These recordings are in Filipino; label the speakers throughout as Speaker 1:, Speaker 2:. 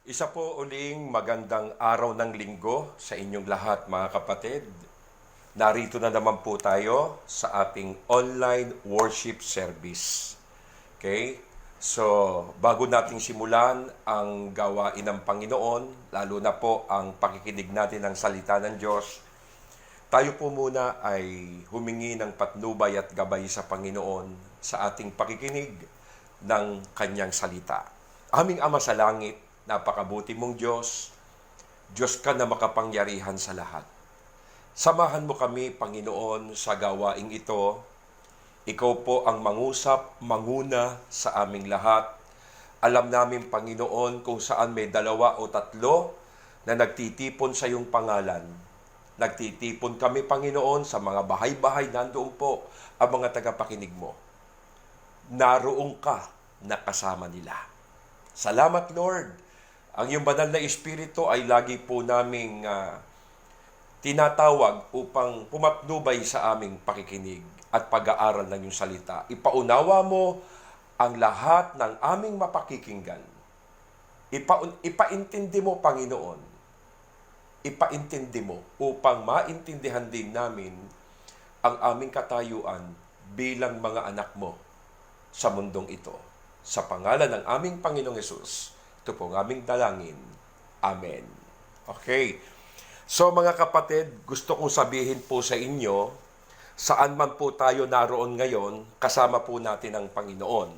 Speaker 1: Isa po uling magandang araw ng linggo sa inyong lahat mga kapatid. Narito na naman po tayo sa ating online worship service. Okay? So, bago nating simulan ang gawain ng Panginoon, lalo na po ang pakikinig natin ng salita ng Diyos, tayo po muna ay humingi ng patnubay at gabay sa Panginoon sa ating pakikinig ng Kanyang salita. Aming Ama sa langit, napakabuti mong Diyos, Diyos ka na makapangyarihan sa lahat. Samahan mo kami, Panginoon, sa gawaing ito. Ikaw po ang mangusap, manguna sa aming lahat. Alam namin, Panginoon, kung saan may 2 o 3 na nagtitipon sa iyong pangalan. Nagtitipon kami, Panginoon, sa mga bahay-bahay, nandoon po ang mga tagapakinig mo. Naroon ka na kasama nila. Salamat, Lord. Ang iyong banal na Espiritu ay lagi po naming tinatawag upang pumatnubay sa aming pakikinig at pag-aaral ng iyong salita. Ipaunawa mo ang lahat ng aming mapakikinggan. Ipaintindi mo, Panginoon. Ipaintindi mo upang maintindihan din namin ang aming katayuan bilang mga anak mo sa mundong ito. Sa pangalan ng aming Panginoong Hesus, ito po ang aming dalangin. Amen. Okay. So mga kapatid, gusto kong sabihin po sa inyo, saan man po tayo naroon ngayon, kasama po natin ang Panginoon.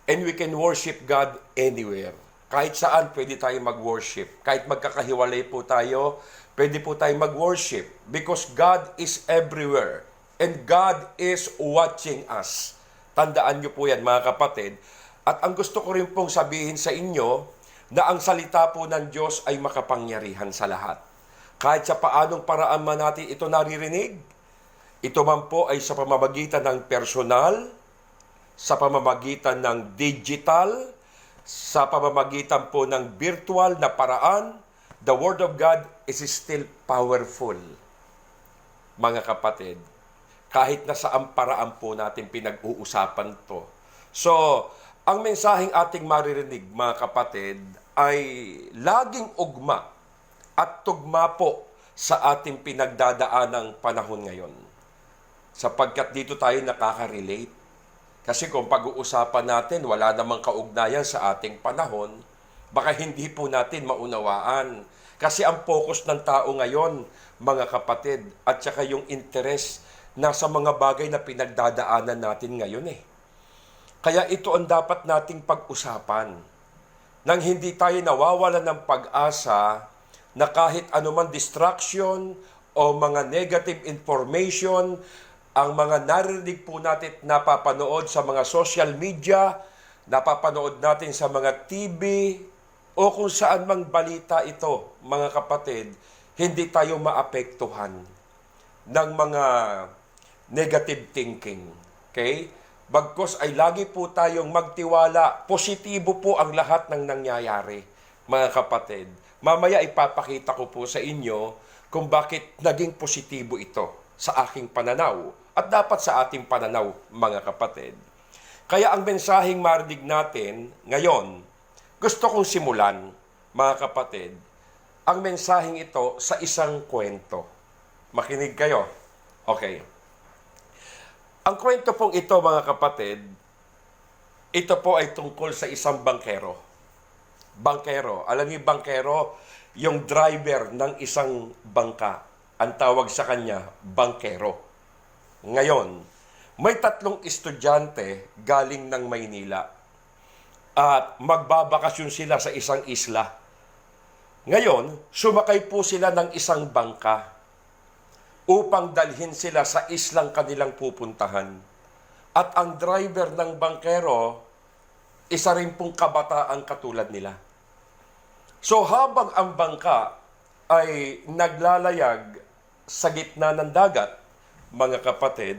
Speaker 1: And we can worship God anywhere. Kahit saan pwede tayo mag-worship. Kahit magkakahiwalay po tayo, pwede po tayo mag-worship. Because God is everywhere. And God is watching us. Tandaan niyo po yan mga kapatid. At ang gusto ko rin pong sabihin sa inyo, na ang salita po ng Diyos ay makapangyarihan sa lahat. Kahit sa paanong paraan man natin ito naririnig, ito man po ay sa pamamagitan ng personal, sa pamamagitan ng digital, sa pamamagitan po ng virtual na paraan, the Word of God is still powerful. Mga kapatid, kahit na saang paraan po natin pinag-uusapan to. So, ang mensaheng ating maririnig, mga kapatid, ay laging ugma at tugma po sa ating pinagdadaanang panahon ngayon. Sapagkat dito tayo nakaka-relate. Kasi kung pag-uusapan natin, wala namang kaugnayan sa ating panahon, baka hindi po natin maunawaan. Kasi ang focus ng tao ngayon, mga kapatid, at saka yung interest nasa mga bagay na pinagdadaanan natin ngayon eh. Kaya ito ang dapat nating pag-usapan nang hindi tayo nawawalan ng pag-asa na kahit anuman distraction o mga negative information, ang mga narinig po natin napapanood sa mga social media, napapanood natin sa mga TV, o kung saan mang balita ito, mga kapatid, hindi tayo maapektuhan ng mga negative thinking. Okay? Bagkus ay lagi po tayong magtiwala. Positibo po ang lahat ng nangyayari, mga kapatid. Mamaya ipapakita ko po sa inyo kung bakit naging positibo ito sa aking pananaw at dapat sa ating pananaw, mga kapatid. Kaya ang mensaheng marinig natin ngayon, gusto kong simulan, mga kapatid, ang mensaheng ito sa isang kwento. Makinig kayo. Okay. Ang kwento pong ito, mga kapatid, ito po ay tungkol sa isang bangkero. Bangkero. Alam niyo, bangkero, yung driver ng isang bangka. Ang tawag sa kanya, bangkero. Ngayon, may 3 estudyante galing ng Maynila. At magbabakasyon sila sa isang isla. Ngayon, sumakay po sila ng isang bangka upang dalhin sila sa islang kanilang pupuntahan. At ang driver ng bangkero, isa rin pong kabataan katulad nila. So habang ang bangka ay naglalayag sa gitna ng dagat, mga kapatid,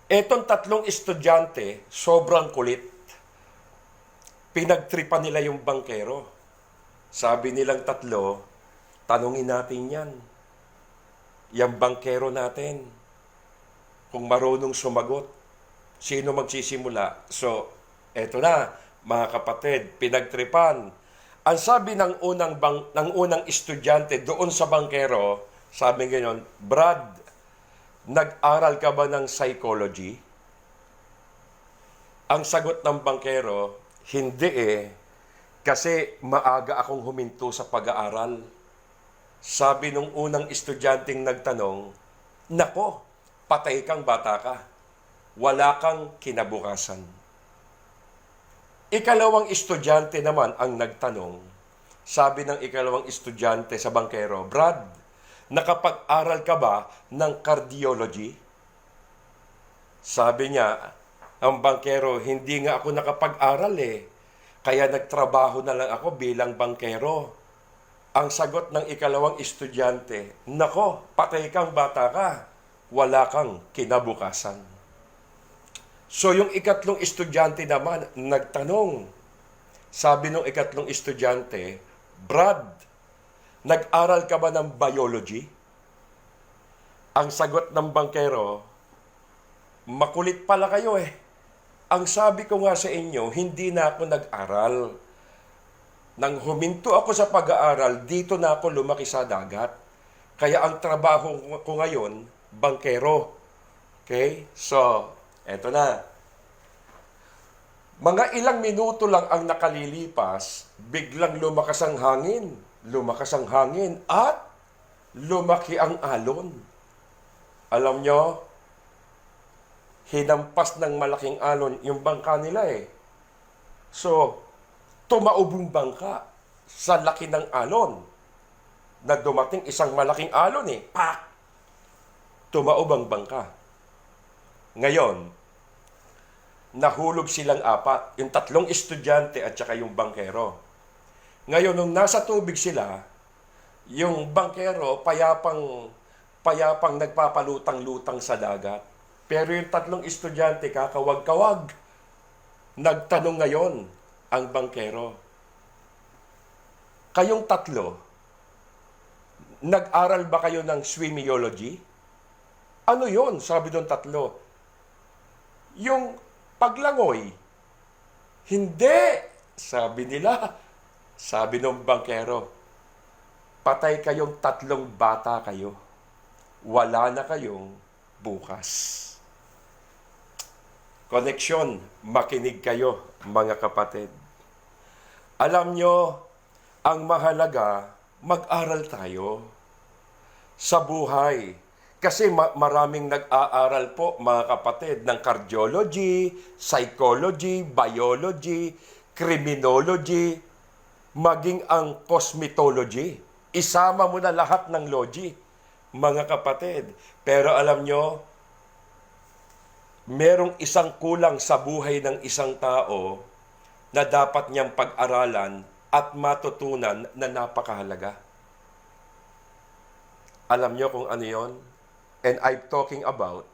Speaker 1: etong 3 estudyante, sobrang kulit. Pinagtripan nila yung bangkero. Sabi nilang 3, tanungin natin yan. Yang bangkero natin, kung marunong sumagot, sino magsisimula? So, eto na, mga kapatid, pinagtripan. Ang sabi ng unang estudyante doon sa bangkero, sabi ngayon, Brad, nag-aral ka ba ng psychology? Ang sagot ng bangkero, hindi kasi maaga akong huminto sa pag-aaral. Sabi nung unang estudyanteng nagtanong, nako, patay kang bata ka. Wala kang kinabukasan. Ikalawang estudyante naman ang nagtanong. Sabi ng ikalawang estudyante sa bangkero, Brad, nakapag-aral ka ba ng cardiology? Sabi niya, ang bangkero, hindi nga ako nakapag-aral kaya nagtrabaho na lang ako bilang bangkero. Ang sagot ng ikalawang estudyante, nako, patay kang bata ka. Wala kang kinabukasan. So yung ikatlong estudyante naman nagtanong. Sabi ng ikatlong estudyante, Brad, nag-aral ka ba ng biology? Ang sagot ng bangkero, makulit pala kayo Ang sabi ko nga sa inyo, hindi na ako nag-aral. Nang huminto ako sa pag-aaral, dito na ako lumaki sa dagat. Kaya ang trabaho ko ngayon, bangkero. Okay? So, eto na. Mga ilang minuto lang ang nakalilipas, biglang lumakas ang hangin. Lumakas ang hangin at lumaki ang alon. Alam nyo, hinampas ng malaking alon yung bangka nila So, tumaubong bangka sa laki ng alon. Na dumating isang malaking alon Pak! Tumaob ang bangka. Ngayon, nahulog silang apat. Yung tatlong estudyante at saka yung bangkero. Ngayon, nung nasa tubig sila, yung bangkero payapang nagpapalutang-lutang sa dagat. Pero yung tatlong estudyante kakawag-kawag. Nagtanong ngayon ang bangkero. Kayong tatlo, nag-aral ba kayo ng swimmyology? Ano yon? Sabi ng tatlo. Yung paglangoy. Hindi, sabi nila. Sabi ng bangkero, patay kayong tatlong bata kayo. Wala na kayong bukas. Koneksyon, makinig kayo, mga kapatid. Alam nyo, ang mahalaga, mag-aral tayo sa buhay. Kasi maraming nag-aaral po, mga kapatid, ng cardiology, psychology, biology, criminology, maging ang cosmetology. Isama mo na lahat ng logy, mga kapatid. Pero alam nyo, merong isang kulang sa buhay ng isang tao na dapat niyang pag-aralan at matutunan na napakahalaga. Alam niyo kung ano yon? And I'm talking about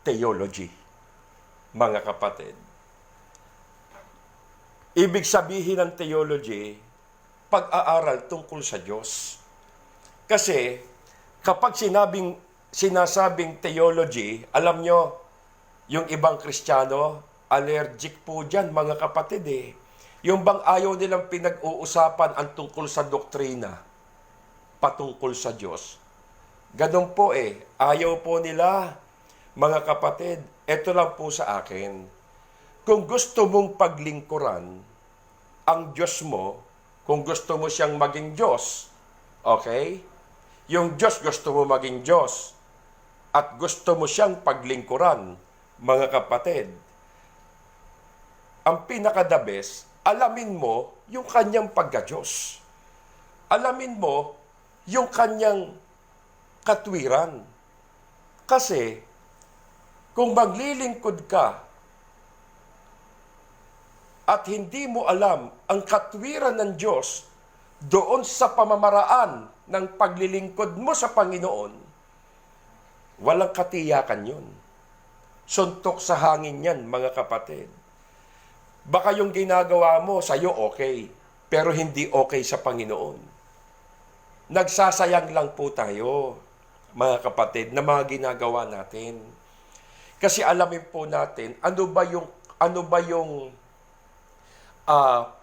Speaker 1: theology, mga kapatid. Ibig sabihin ng theology, pag-aaral tungkol sa Diyos. Kasi kapag sinasabing theology, alam niyo, yung ibang Kristiyano, allergic po dyan, mga kapatid Yung bang ayaw nilang pinag-uusapan ang tungkol sa doktrina, patungkol sa Diyos. Ganun po ayaw po nila, mga kapatid, eto lang po sa akin. Kung gusto mong paglingkuran ang Diyos mo, kung gusto mo siyang maging Diyos, okay? Yung Diyos gusto mo maging Diyos, at gusto mo siyang paglingkuran, mga kapatid, ang pinaka-the best, alamin mo yung kanyang pagka-Diyos. Alamin mo yung kanyang katwiran. Kasi, kung maglilingkod ka at hindi mo alam ang katwiran ng Diyos doon sa pamamaraan ng paglilingkod mo sa Panginoon, walang katiyakan yun. Suntok sa hangin yan, mga kapatid. Baka yung ginagawa mo sa'yo okay, pero hindi okay sa Panginoon. Nagsasayang lang po tayo, mga kapatid, na mga ginagawa natin. Kasi alamin po natin, ano ba yung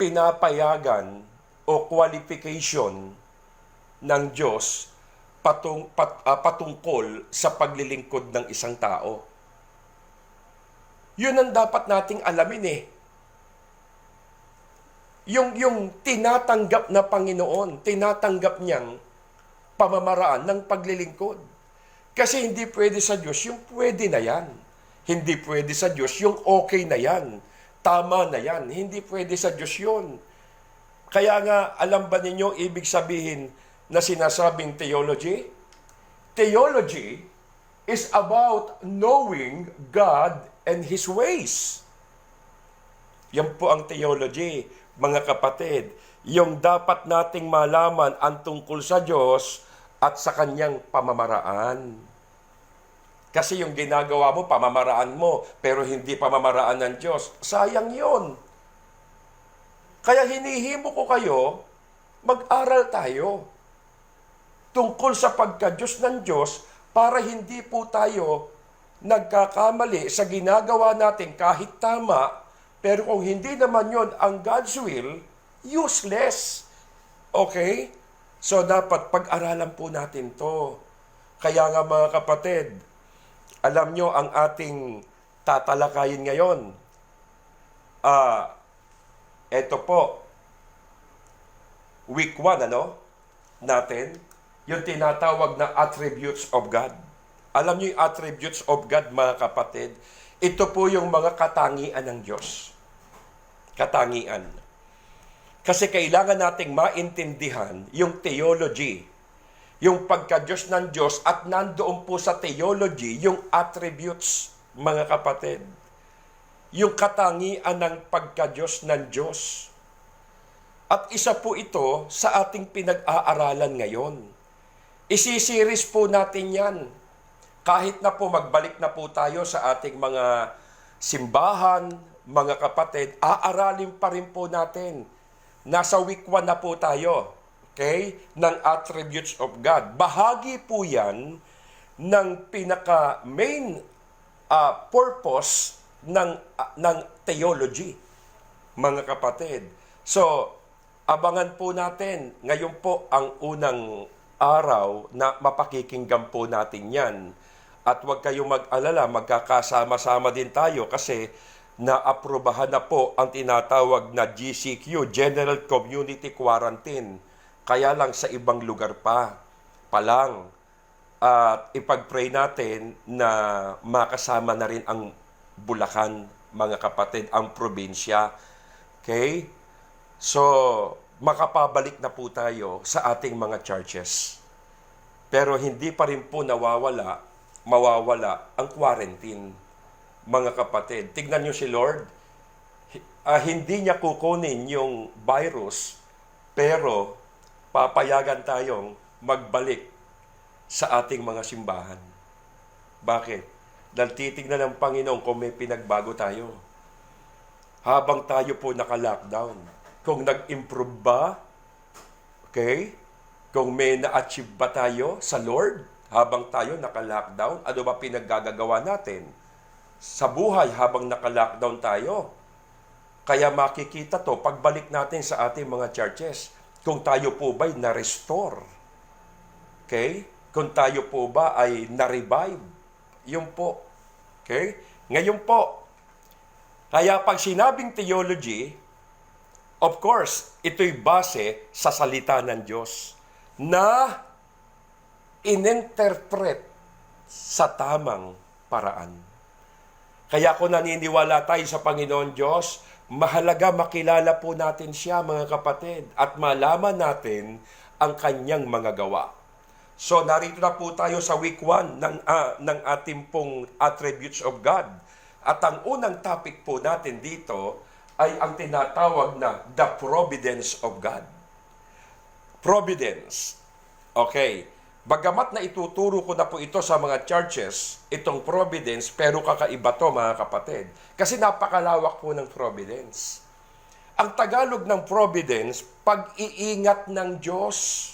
Speaker 1: pinapayagan o qualification ng Diyos patungkol sa paglilingkod ng isang tao. Yun ang dapat nating alamin eh. Yung tinatanggap na Panginoon, tinatanggap niyang pamamaraan ng paglilingkod. Kasi hindi pwede sa Diyos yung pwede na yan. Hindi pwede sa Diyos yung okay na yan. Tama na yan. Hindi pwede sa Diyos yun. Kaya nga, alam ba ninyo ibig sabihin na sinasabing theology? Theology is about knowing God and His ways. Yan po ang theology, mga kapatid. Yung dapat nating malaman ang tungkol sa Diyos at sa Kanyang pamamaraan. Kasi yung ginagawa mo, pamamaraan mo, pero hindi pamamaraan ng Diyos. Sayang yun. Kaya hinihimo ko kayo, mag-aral tayo tungkol sa pagka-Diyos ng Diyos para hindi po tayo nagkakamali sa ginagawa natin kahit tama, pero kung hindi naman yon ang God's will, useless. Okay? So dapat pag-aralan po natin to. Kaya nga mga kapatid, alam nyo ang ating tatalakayin ngayon. Ito po, week 1, natin, yung tinatawag na attributes of God. Alam niyo yung attributes of God, mga kapatid? Ito po yung mga katangian ng Diyos. Katangian. Kasi kailangan nating maintindihan yung theology, yung pagka-Diyos ng Diyos, at nandoon po sa theology yung attributes, mga kapatid. Yung katangian ng pagka-Diyos ng Diyos. At isa po ito sa ating pinag-aaralan ngayon. Isisiris po natin yan. Kahit na po magbalik na po tayo sa ating mga simbahan, mga kapatid, aaralin pa rin po natin. Nasa week 1 na po tayo, okay, ng attributes of God. Bahagi po yan ng pinaka-main purpose ng theology, mga kapatid. So, abangan po natin, ngayon po ang unang araw na mapakikinggan po natin yan. At huwag kayong mag-alala, magkakasama-sama din tayo kasi naaprubahan na po ang tinatawag na GCQ, General Community Quarantine. Kaya lang sa ibang lugar pa lang. At ipag-pray natin na makasama na rin ang Bulacan, mga kapatid, ang probinsya. Okay? So, makapabalik na po tayo sa ating mga churches. Pero hindi pa rin po mawawala ang quarantine, mga kapatid. Tignan nyo si Lord. Hindi niya kukunin yung virus, pero papayagan tayong magbalik sa ating mga simbahan. Bakit? Dahil titignan ng Panginoon kung may pinagbago tayo. Habang tayo po naka-lockdown, kung nag-improve ba, okay? Kung may na-achieve ba tayo sa Lord habang tayo naka-lockdown, ano ba pinaggagawa natin sa buhay habang naka-lockdown tayo? Kaya makikita to pagbalik natin sa ating mga churches, kung tayo po ba'y na-restore. Okay? Kung tayo po ba ay na-revive. Yun po. Okay? Ngayon po, kaya pag sinabing theology, of course, ito'y base sa salita ng Diyos na ininterpret sa tamang paraan. Kaya kung naniniwala tayo sa Panginoon Diyos, mahalaga makilala po natin siya, mga kapatid, at malaman natin ang kanyang mga gawa. So, narito na po tayo sa week 1 ng ating pong attributes of God. At ang unang topic po natin dito ay ang tinatawag na the providence of God. Providence. Okay. Bagamat na ituturo ko na po ito sa mga churches, itong providence, pero kakaiba to, mga kapatid. Kasi napakalawak po ng providence. Ang Tagalog ng providence, pag-iingat ng Diyos.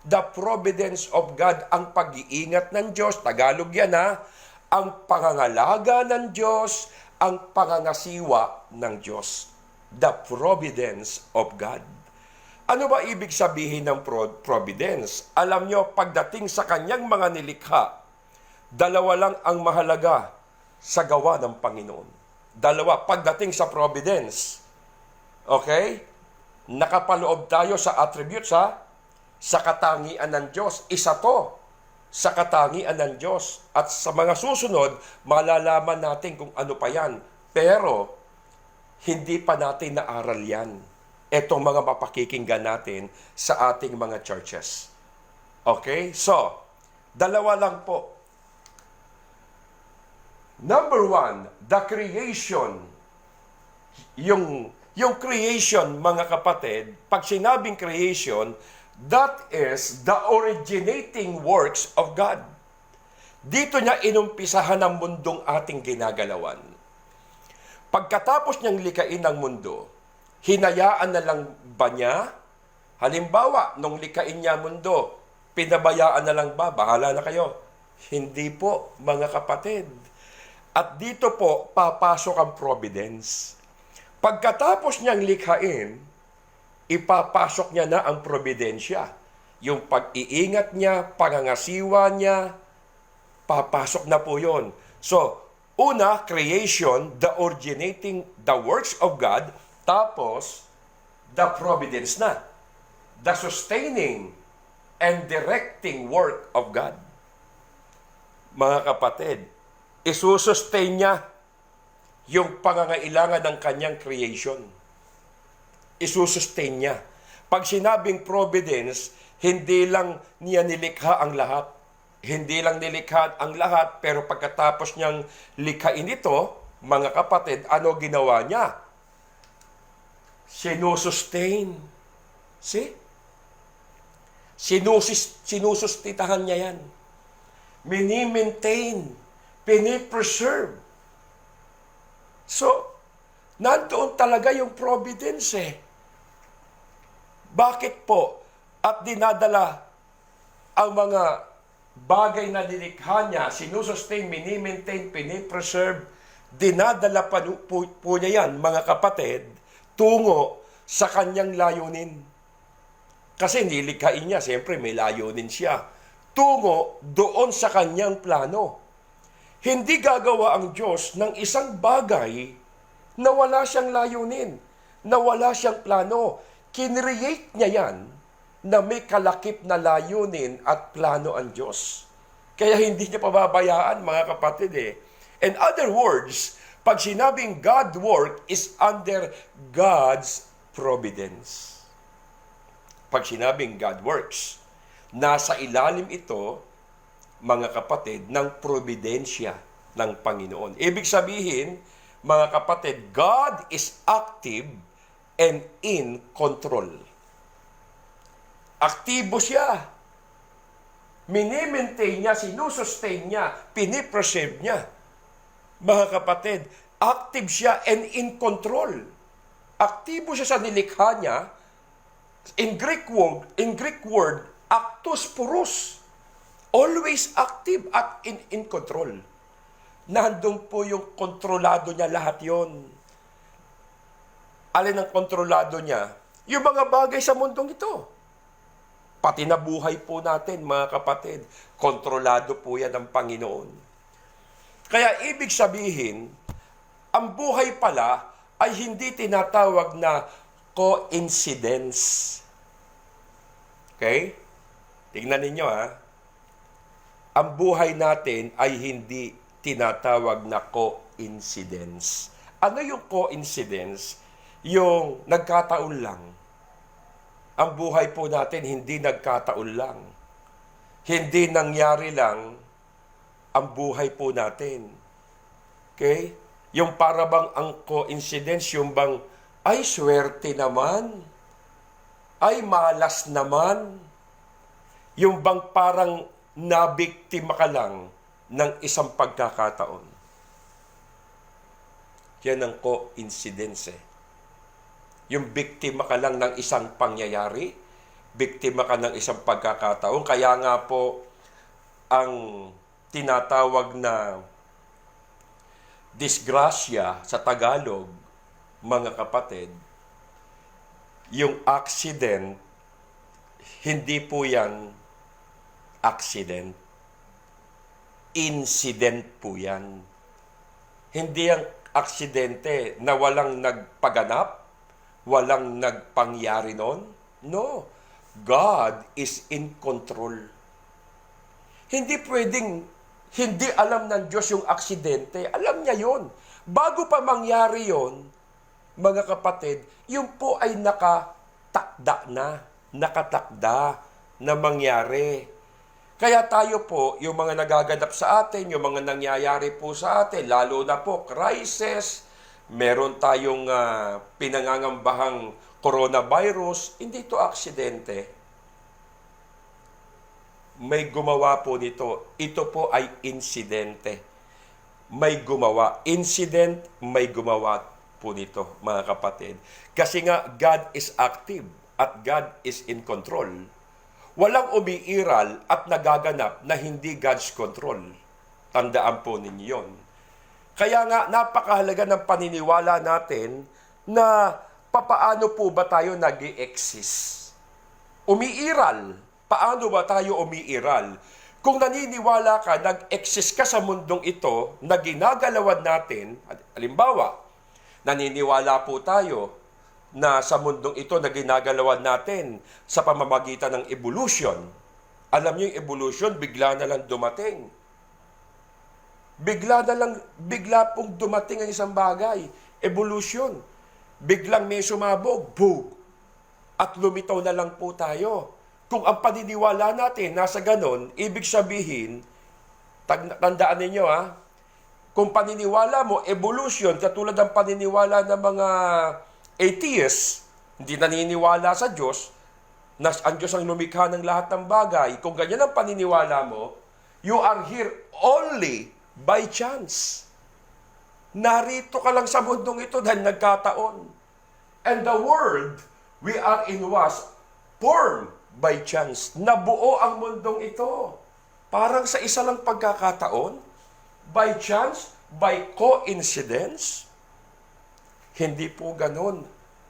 Speaker 1: The providence of God, ang pag-iingat ng Diyos. Tagalog yan, ha? Ang pangangalaga ng Diyos, ang pangangasiwa ng Diyos. The providence of God. Ano ba ibig sabihin ng providence? Alam nyo, pagdating sa kanyang mga nilikha, dalawa lang ang mahalaga sa gawa ng Panginoon. Dalawa, pagdating sa providence. Okay? Nakapaloob tayo sa attributes, sa katangian ng Diyos. Isa to sa katangian ng Diyos. At sa mga susunod, malalaman natin kung ano pa yan. Pero, hindi pa natin naaral yan. Itong mga mapakikinggan natin sa ating mga churches. Okay? So, dalawa lang po. Number one, the creation. Yung creation, mga kapatid, pag sinabing creation, that is the originating works of God. Dito niya inumpisahan ang mundong ating ginagalawan. Pagkatapos niyang likain ang mundo, hinayaan na lang ba niya? Halimbawa, nung likain niya mundo, pinabayaan na lang ba? Bahala na kayo. Hindi po, mga kapatid. At dito po, papasok ang providence. Pagkatapos niyang likhain, ipapasok niya na ang providensya. Yung pag-iingat niya, pangangasiwa niya, papasok na po yun. So, una, creation, the originating, the works of God, tapos, the providence na. The sustaining and directing work of God. Mga kapatid, isusustain niya yung pangangailangan ng kanyang creation. Isusustain niya. Pag sinabing providence, hindi lang niya nilikha ang lahat. Hindi lang nilikha ang lahat, pero pagkatapos niyang likhain ito, mga kapatid, ano ginawa niya? Sinusustain. See? Sinusustitahan niya yan. Mini-maintain. Pini-preserve. So, nandoon talaga yung providence eh. Bakit po? At dinadala ang mga bagay na nilikha niya, sinusustain, mini-maintain, pini-preserve, dinadala pa po niya yan, mga kapatid, tungo sa kanyang layunin. Kasi nilikhain niya, siyempre may layunin siya. Tungo doon sa kanyang plano. Hindi gagawa ang Diyos ng isang bagay na wala siyang layunin, na wala siyang plano. Kinreate niya yan na may kalakip na layunin at plano ang Diyos. Kaya hindi niya pababayaan, mga kapatid eh. In other words, pag sinabing God work is under God's providence. Pag sinabing God works, nasa ilalim ito, mga kapatid, ng providensya ng Panginoon. Ibig sabihin, mga kapatid, God is active and in control. Aktibo siya. Mini-maintain niya, sinusustain niya, pinipreserve niya. Mga kapatid, active siya and in control. Aktibo siya sa nilikha niya. In Greek word, actus purus. Always active at in control. Nandun po yung kontrolado niya lahat yon. Alin ang kontrolado niya? Yung mga bagay sa mundong ito. Pati na buhay po natin, mga kapatid. Kontrolado po yan ng Panginoon. Kaya ibig sabihin, ang buhay pala ay hindi tinatawag na coincidence. Okay? Tingnan ninyo Ang buhay natin ay hindi tinatawag na coincidence. Ano yung coincidence? Yung nagkataon lang. Ang buhay po natin hindi nagkataon lang. Hindi nangyari lang ang buhay po natin. Okay? Yung para bang ang coincidence, yung bang, ay swerte naman, ay malas naman, yung bang parang nabiktima ka lang ng isang pagkakataon. Yan ang coincidence Yung biktima ka lang ng isang pangyayari, biktima ka ng isang pagkakataon. Kaya nga po, ang tinatawag na disgrasya sa Tagalog, mga kapatid, yung accident, hindi po yan accident. Incident po yan. Hindi ang aksidente na walang nagpaganap, walang nagpangyari nun. No. God is in control. Hindi pwedeng hindi alam ng Diyos yung aksidente. Alam niya yon. Bago pa mangyari yon, mga kapatid, yun po ay nakatakda na mangyari. Kaya tayo po, yung mga nagaganap sa atin, yung mga nangyayari po sa atin, lalo na po crisis, meron tayong pinangangambahang coronavirus, hindi ito aksidente. May gumawa po nito. Ito po ay insidente. May gumawa. Incident, may gumawa po nito, mga kapatid. Kasi nga, God is active at God is in control. Walang umiiral at nagaganap na hindi God's control. Tandaan po ninyo yun. Kaya nga, napakahalaga ng paniniwala natin na papaano po ba tayo nag-i-exist? Umiiral. Paano ba tayo umiiral? Kung naniniwala ka, nag-exist ka sa mundong ito na ginagalawan natin, halimbawa, naniniwala po tayo na sa mundong ito na ginagalawan natin sa pamamagitan ng evolution. Alam niyo yung evolution, bigla na lang dumating. Bigla pong dumating ang isang bagay. Evolution. Biglang may sumabog, boom! At lumitaw na lang po tayo. Kung ang paniniwala natin nasa ganon, ibig sabihin, tandaan ninyo kung paniniwala mo, evolution, katulad ng paniniwala ng mga atheists, hindi naniniwala sa Diyos, na ang Diyos ang lumikha ng lahat ng bagay, kung ganyan ang paniniwala mo, you are here only by chance. Narito ka lang sa mundong ito dahil nagkataon. And the world we are in was formed by chance. Nabuo ang mundong ito. Parang sa isa lang pagkakataon, by chance, by coincidence. Hindi po ganun,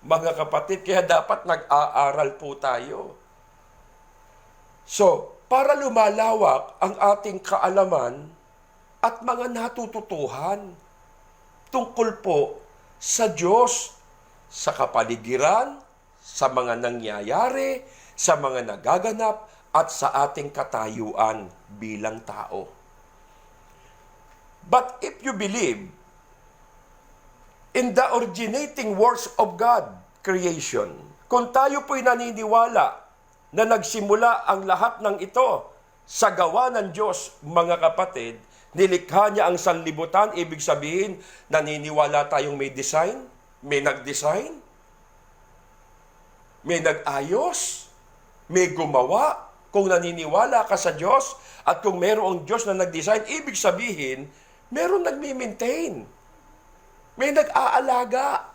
Speaker 1: mga kapatid. Kaya dapat nag-aaral po tayo. So, para lumalawak ang ating kaalaman at mga natututuhan tungkol po sa Diyos, sa kapaligiran, sa mga nangyayari, sa mga nagaganap, at sa ating katayuan bilang tao. But if you believe in the originating works of God, creation, kung tayo po'y naniniwala na nagsimula ang lahat ng ito sa gawa ng Diyos, mga kapatid, nilikha niya ang sanlibutan, ibig sabihin, naniniwala tayong may design, may nag-design, may nag-ayos, may gumawa. Kung naniniwala ka sa Diyos at kung mayroong Diyos na nag-design, ibig sabihin, mayroong nagmi-maintain. May nag-aalaga.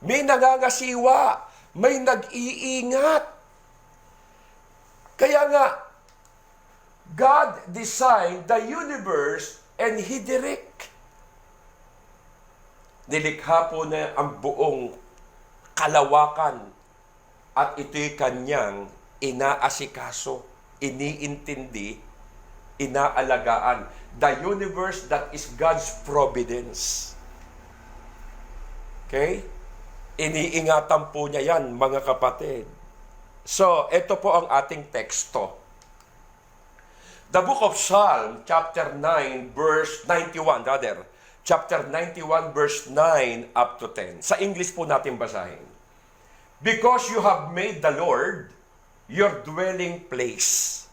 Speaker 1: May nangangasiwa. May nag-iingat. Kaya nga, God designed the universe and He direct. Nilikha po na ang buong kalawakan at ito'y kanyang inaasikaso, iniintindi, inaalagaan. The universe that is God's providence. Okay? Iniingatan po niya yan, mga kapatid. So, ito po ang ating teksto. The book of Psalm, chapter 9, verse 91, rather. Chapter 91, verse 9 up to 10. Sa English po natin basahin. Because you have made the Lord your dwelling place,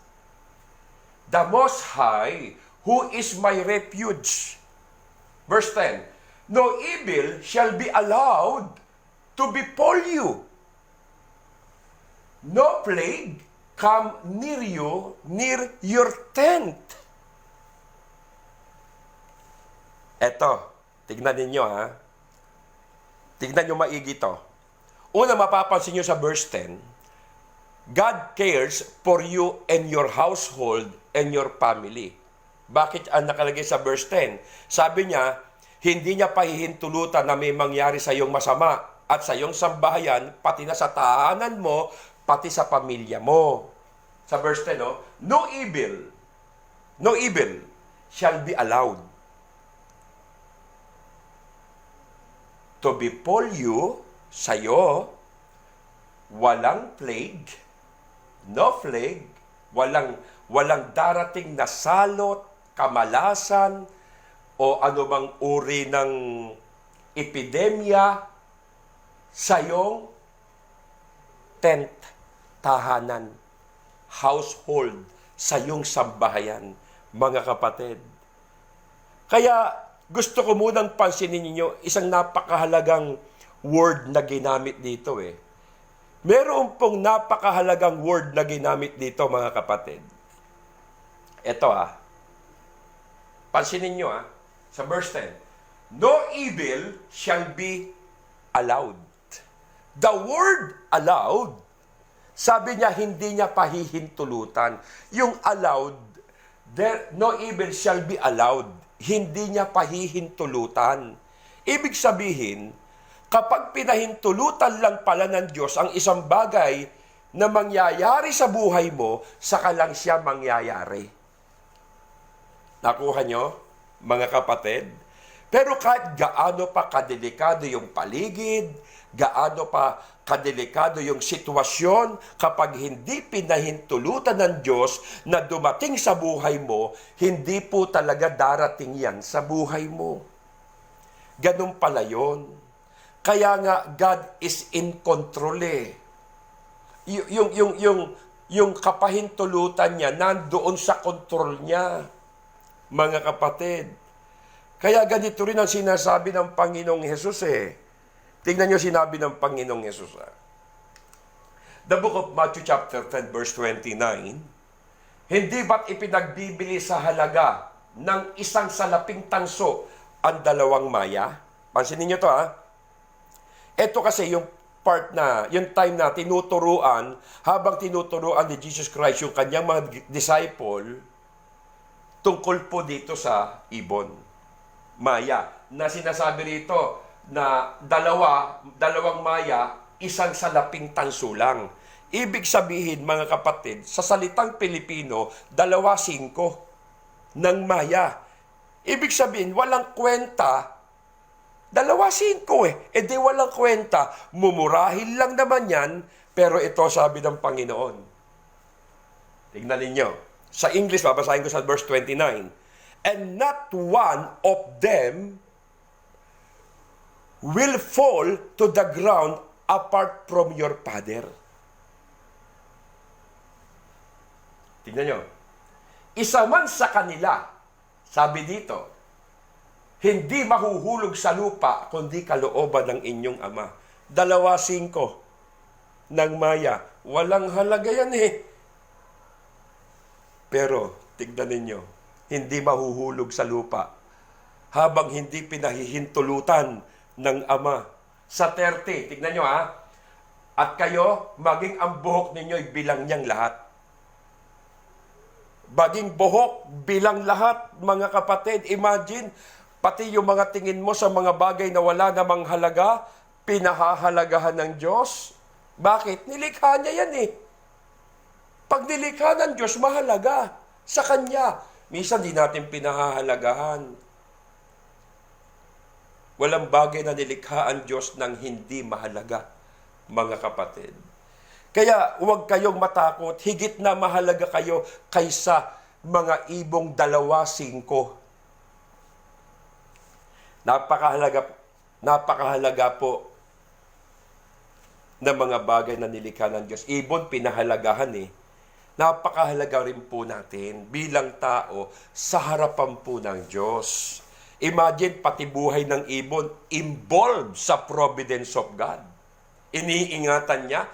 Speaker 1: the Most High, who is my refuge. Verse 10, no evil shall be allowed to befall you. No plague come near you, near your tent. Eto, tignan ninyo Tignan nyo maigi to. Una, mapapansin nyo sa verse 10, God cares for you and your household and your family. Bakit ang nakalagay sa verse 10? Sabi niya, hindi niya pahihintulutan na may mangyari sa iyong masama at sa iyong sambahayan, pati na sa tahanan mo, pati sa pamilya mo. Sa verse 10, no? No evil shall be allowed to befall you, sa'yo, walang plague, no plague, walang darating na salot, kamalasan, o anumang uri ng epidemya sa iyong tent, tahanan, household, sa iyong sambahayan, mga kapatid. Kaya gusto ko munang pansinin ninyo isang napakahalagang word na ginamit dito eh. Meron pong napakahalagang word na ginamit dito, mga kapatid. Ito pansinin nyo sa verse 10. No evil shall be allowed. The word allowed, sabi niya, hindi niya pahihintulutan. Yung allowed, no evil shall be allowed. Hindi niya pahihintulutan. Ibig sabihin, kapag pinahintulutan lang pala ng Diyos ang isang bagay na mangyayari sa buhay mo, saka lang siya mangyayari. Nakuha nyo, mga kapatid? Pero kahit gaano pa kadelikado yung paligid, gaano pa kadelikado yung sitwasyon, kapag hindi pinahintulutan ng Diyos na dumating sa buhay mo, hindi po talaga darating yan sa buhay mo. Ganun pala yun. Kaya nga, God is in control eh. Yung kapahintulutan niya, nandoon sa control niya, mga kapatid. Kaya ganito rin ang sinasabi ng Panginoong Hesus eh. Tingnan niyo sinabi ng Panginoong Hesus. The book of Matthew chapter 10 verse 29, hindi ba't ipinagbibili sa halaga ng isang salaping tanso ang 2 maya? Pansinin niyo to Ito kasi yung part na, yung time na tinuturuan, habang tinuturuan ni Jesus Christ yung kanyang mga disciple, tungkol po dito sa ibon, maya, na sinasabi rito na dalawang maya, isang salaping tanso lang. Ibig sabihin, mga kapatid, sa salitang Pilipino, 2.5 ng maya. Ibig sabihin, walang kwenta, 2.5 di walang kwenta, mumurahin lang naman yan, pero ito sabi ng Panginoon. Tignan ninyo. Sa English, babasahin ko sa verse 29. And not one of them will fall to the ground apart from your Father. Tignan nyo. Isa man sa kanila, sabi dito, hindi mahuhulog sa lupa, kundi kalooban ng inyong Ama. 2.5 ng maya. Walang halaga yan Pero, tignan ninyo, hindi mahuhulog sa lupa habang hindi pinahihintulutan ng Ama. Sa 30, tignan nyo at kayo, maging ang buhok ninyo'y bilang niyang lahat. Baging buhok, bilang lahat, mga kapatid. Imagine, pati yung mga tingin mo sa mga bagay na wala namang halaga, pinahahalagahan ng Diyos. Bakit? Nilikha niya yan Pag nilikha ng Diyos, mahalaga sa Kanya. Minsan di natin pinahahalagahan. Walang bagay na nilikha ang Diyos ng hindi mahalaga, mga kapatid. Kaya huwag kayong matakot, higit na mahalaga kayo kaysa mga ibong 2.5. Napakahalaga po ng mga bagay na nilikha ng Diyos. Ibon, pinahalagahan Napakahalaga rin po natin bilang tao sa harapan po ng Diyos. Imagine, pati buhay ng ibon involved sa providence of God. Iniingatan niya,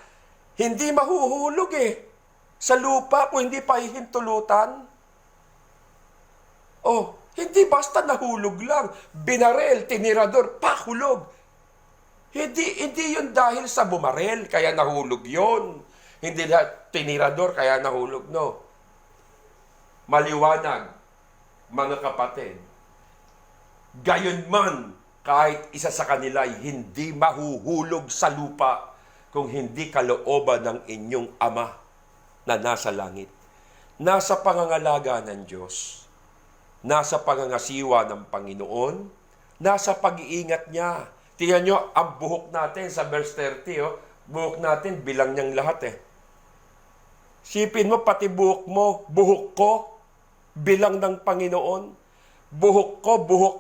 Speaker 1: hindi mahuhulog sa lupa kung hindi pahihintulutan. Hindi basta nahulog lang. Binarel, tinirador, pahulog. Hindi yun dahil sa bumarel, kaya nahulog yun. Hindi lahat tinirador, kaya nahulog, no. Maliwanag, mga kapatid. Gayon man, kahit isa sa kanila ay hindi mahuhulog sa lupa kung hindi kalooban ng inyong Ama na nasa langit. Nasa pangangalaga ng Diyos, nasa pangangasiwa ng Panginoon, nasa pag-iingat niya. Tingnan nyo, ang buhok natin sa verse 30, buhok natin, bilang niyang lahat Sipin mo, pati buhok mo, buhok ko, bilang ng Panginoon. Buhok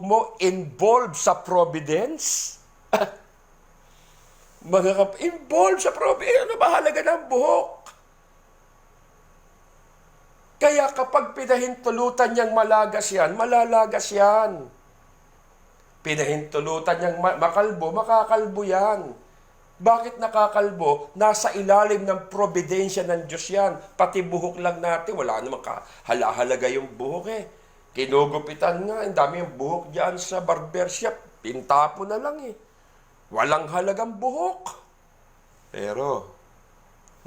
Speaker 1: mo, involved sa providence. Involved sa providence. Ano ba halaga ng buhok? Kaya kapag pinahintulutan niyang malalagas yan. Pinahintulutan niyang makalbo, makakalbo yan. Bakit nakakalbo? Nasa ilalim ng providensya ng Diyos yan. Pati buhok lang natin, wala namang halaga yung buhok Kinugupitan nga, ang dami yung buhok dyan sa barbershop. Pintapo na lang Walang halagang buhok. Pero,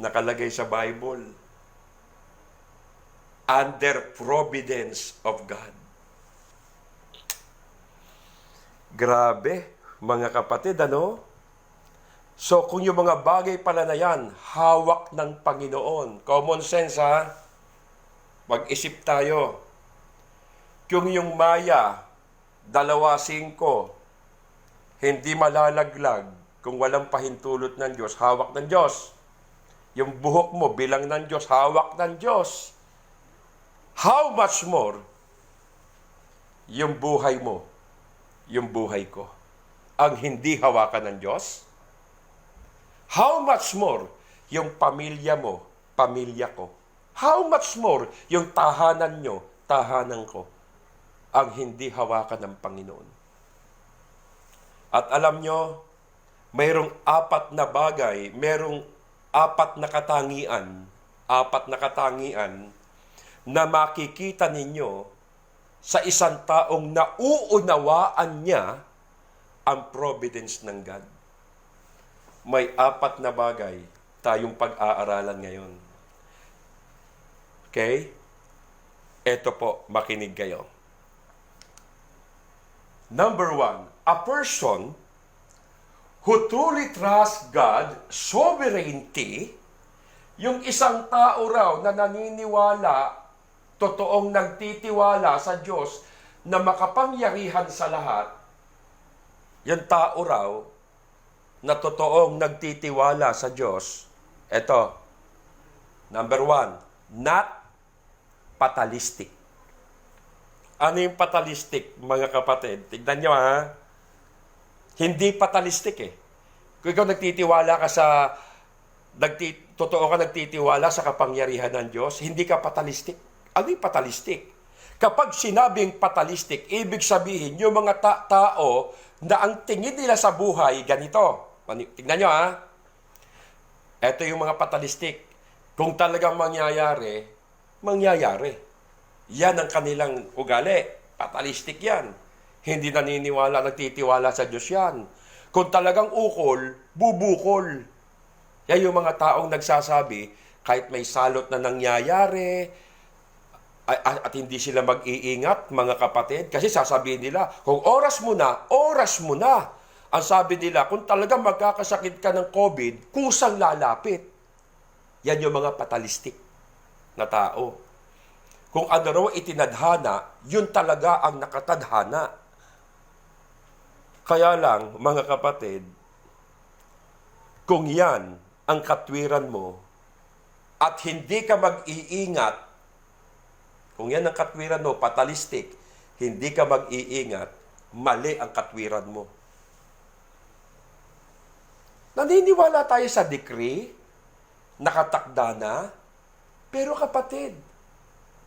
Speaker 1: nakalagay sa Bible, under providence of God. Grabe, mga kapatid, So, kung yung mga bagay pala na yan, hawak ng Panginoon. Common sense, Mag-isip tayo. Kung yung Maya, 2:5, hindi malalaglag kung walang pahintulot ng Diyos, hawak ng Diyos. Yung buhok mo, bilang ng Diyos, hawak ng Diyos. How much more yung buhay mo, yung buhay ko, ang hindi hawakan ng Diyos? How much more yung pamilya mo, pamilya ko? How much more yung tahanan nyo, tahanan ko, ang hindi hawakan ng Panginoon? At alam nyo, mayroong 4 na bagay, mayroong 4 na katangian na makikita ninyo sa isang taong nauunawaan niya ang providence ng God. May 4 na bagay tayong pag-aaralan ngayon. Okay? Ito po, makinig kayo. Number 1, a person who truly trusts God, sovereignty, yung isang tao raw na naniniwala, totoong nagtitiwala sa Diyos na makapangyarihan sa lahat, yung tao raw na totoong nagtitiwala sa Diyos, eto, number 1, not fatalistic. Ano yung fatalistic, mga kapatid? Tignan nyo Hindi fatalistic Kung ikaw nagtitiwala ka sa, totoo ka nagtitiwala sa kapangyarihan ng Diyos, hindi ka fatalistic. Ano yung fatalistic? Kapag sinabing fatalistic, ibig sabihin, yung mga tao na ang tingin nila sa buhay, ganito. Tignan nyo Ito yung mga fatalistic. Kung talagang mangyayari, mangyayari. Yan ang kanilang ugali. Fatalistic yan. Hindi naniniwala, nagtitiwala sa Diyos yan. Kung talagang ukol, bubukol. Yan yung mga taong nagsasabi, kahit may salot na nangyayari, at hindi sila mag-iingat, mga kapatid, kasi sasabihin nila, kung oras mo na, ang sabi nila, kung talagang magkakasakit ka ng COVID, kusang lalapit. Yan yung mga fatalistic na tao. Kung ano raw itinadhana, yun talaga ang nakatadhana. Kaya lang, mga kapatid, kung yan ang katwiran mo, at hindi ka mag-iingat, kung yan ang katwiran mo, fatalistic, hindi ka mag-iingat, mali ang katwiran mo. Naniniwala tayo sa decree, nakatakda na, pero kapatid,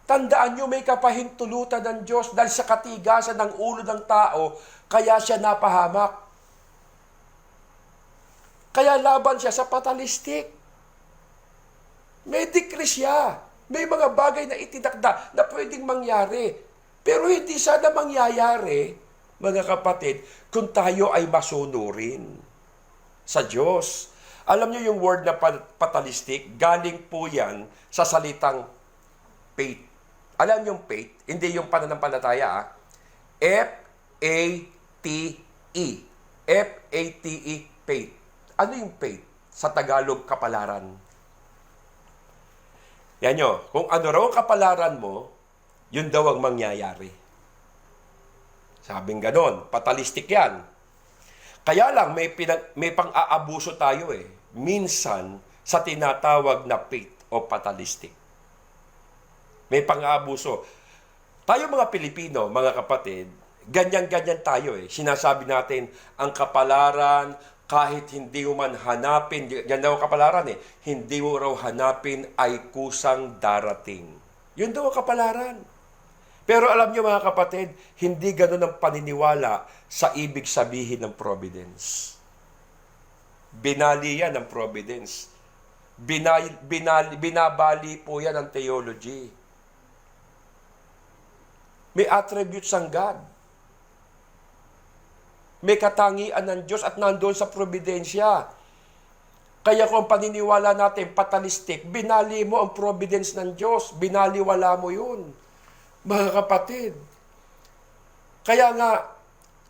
Speaker 1: tandaan nyo may kapahintulutan ng Diyos dahil sa katigasan ng ulo ng tao, kaya siya napahamak. Kaya laban siya sa fatalistic. May decree siya. May mga bagay na itinakda na pwedeng mangyari. Pero hindi sana mangyayari, mga kapatid, kung tayo ay masunurin sa Diyos. Alam niyo yung word na fatalistic, galing po yan sa salitang faith. Alam niyo yung faith, hindi yung pananampalataya. F-A-T-H. F-A-T-E, faith. Ano yung faith? Sa Tagalog, kapalaran. Yan nyo, kung ano raw ang kapalaran mo, yun daw ang mangyayari. Sabing ganon, patalistik yan. Kaya lang, may pang-aabuso tayo eh. Minsan, sa tinatawag na faith o patalistik. May pang-aabuso. Tayo mga Pilipino, mga kapatid, ganyan-ganyan tayo eh. Sinasabi natin, ang kapalaran, kahit hindi mo man hanapin, yan daw ang kapalaran eh, hindi mo raw hanapin ay kusang darating. Yun daw ang kapalaran. Pero alam niyo mga kapatid, hindi ganun ang paniniwala sa ibig sabihin ng providence. Binali yan ng providence. Binabali po yan ng theology. May attributes ang God. May katangian ng Diyos at nandoon sa providensya. Kaya kung paniniwala natin patalistik, binali mo ang providence ng Diyos. Binaliwala mo yun. Mga kapatid. Kaya nga,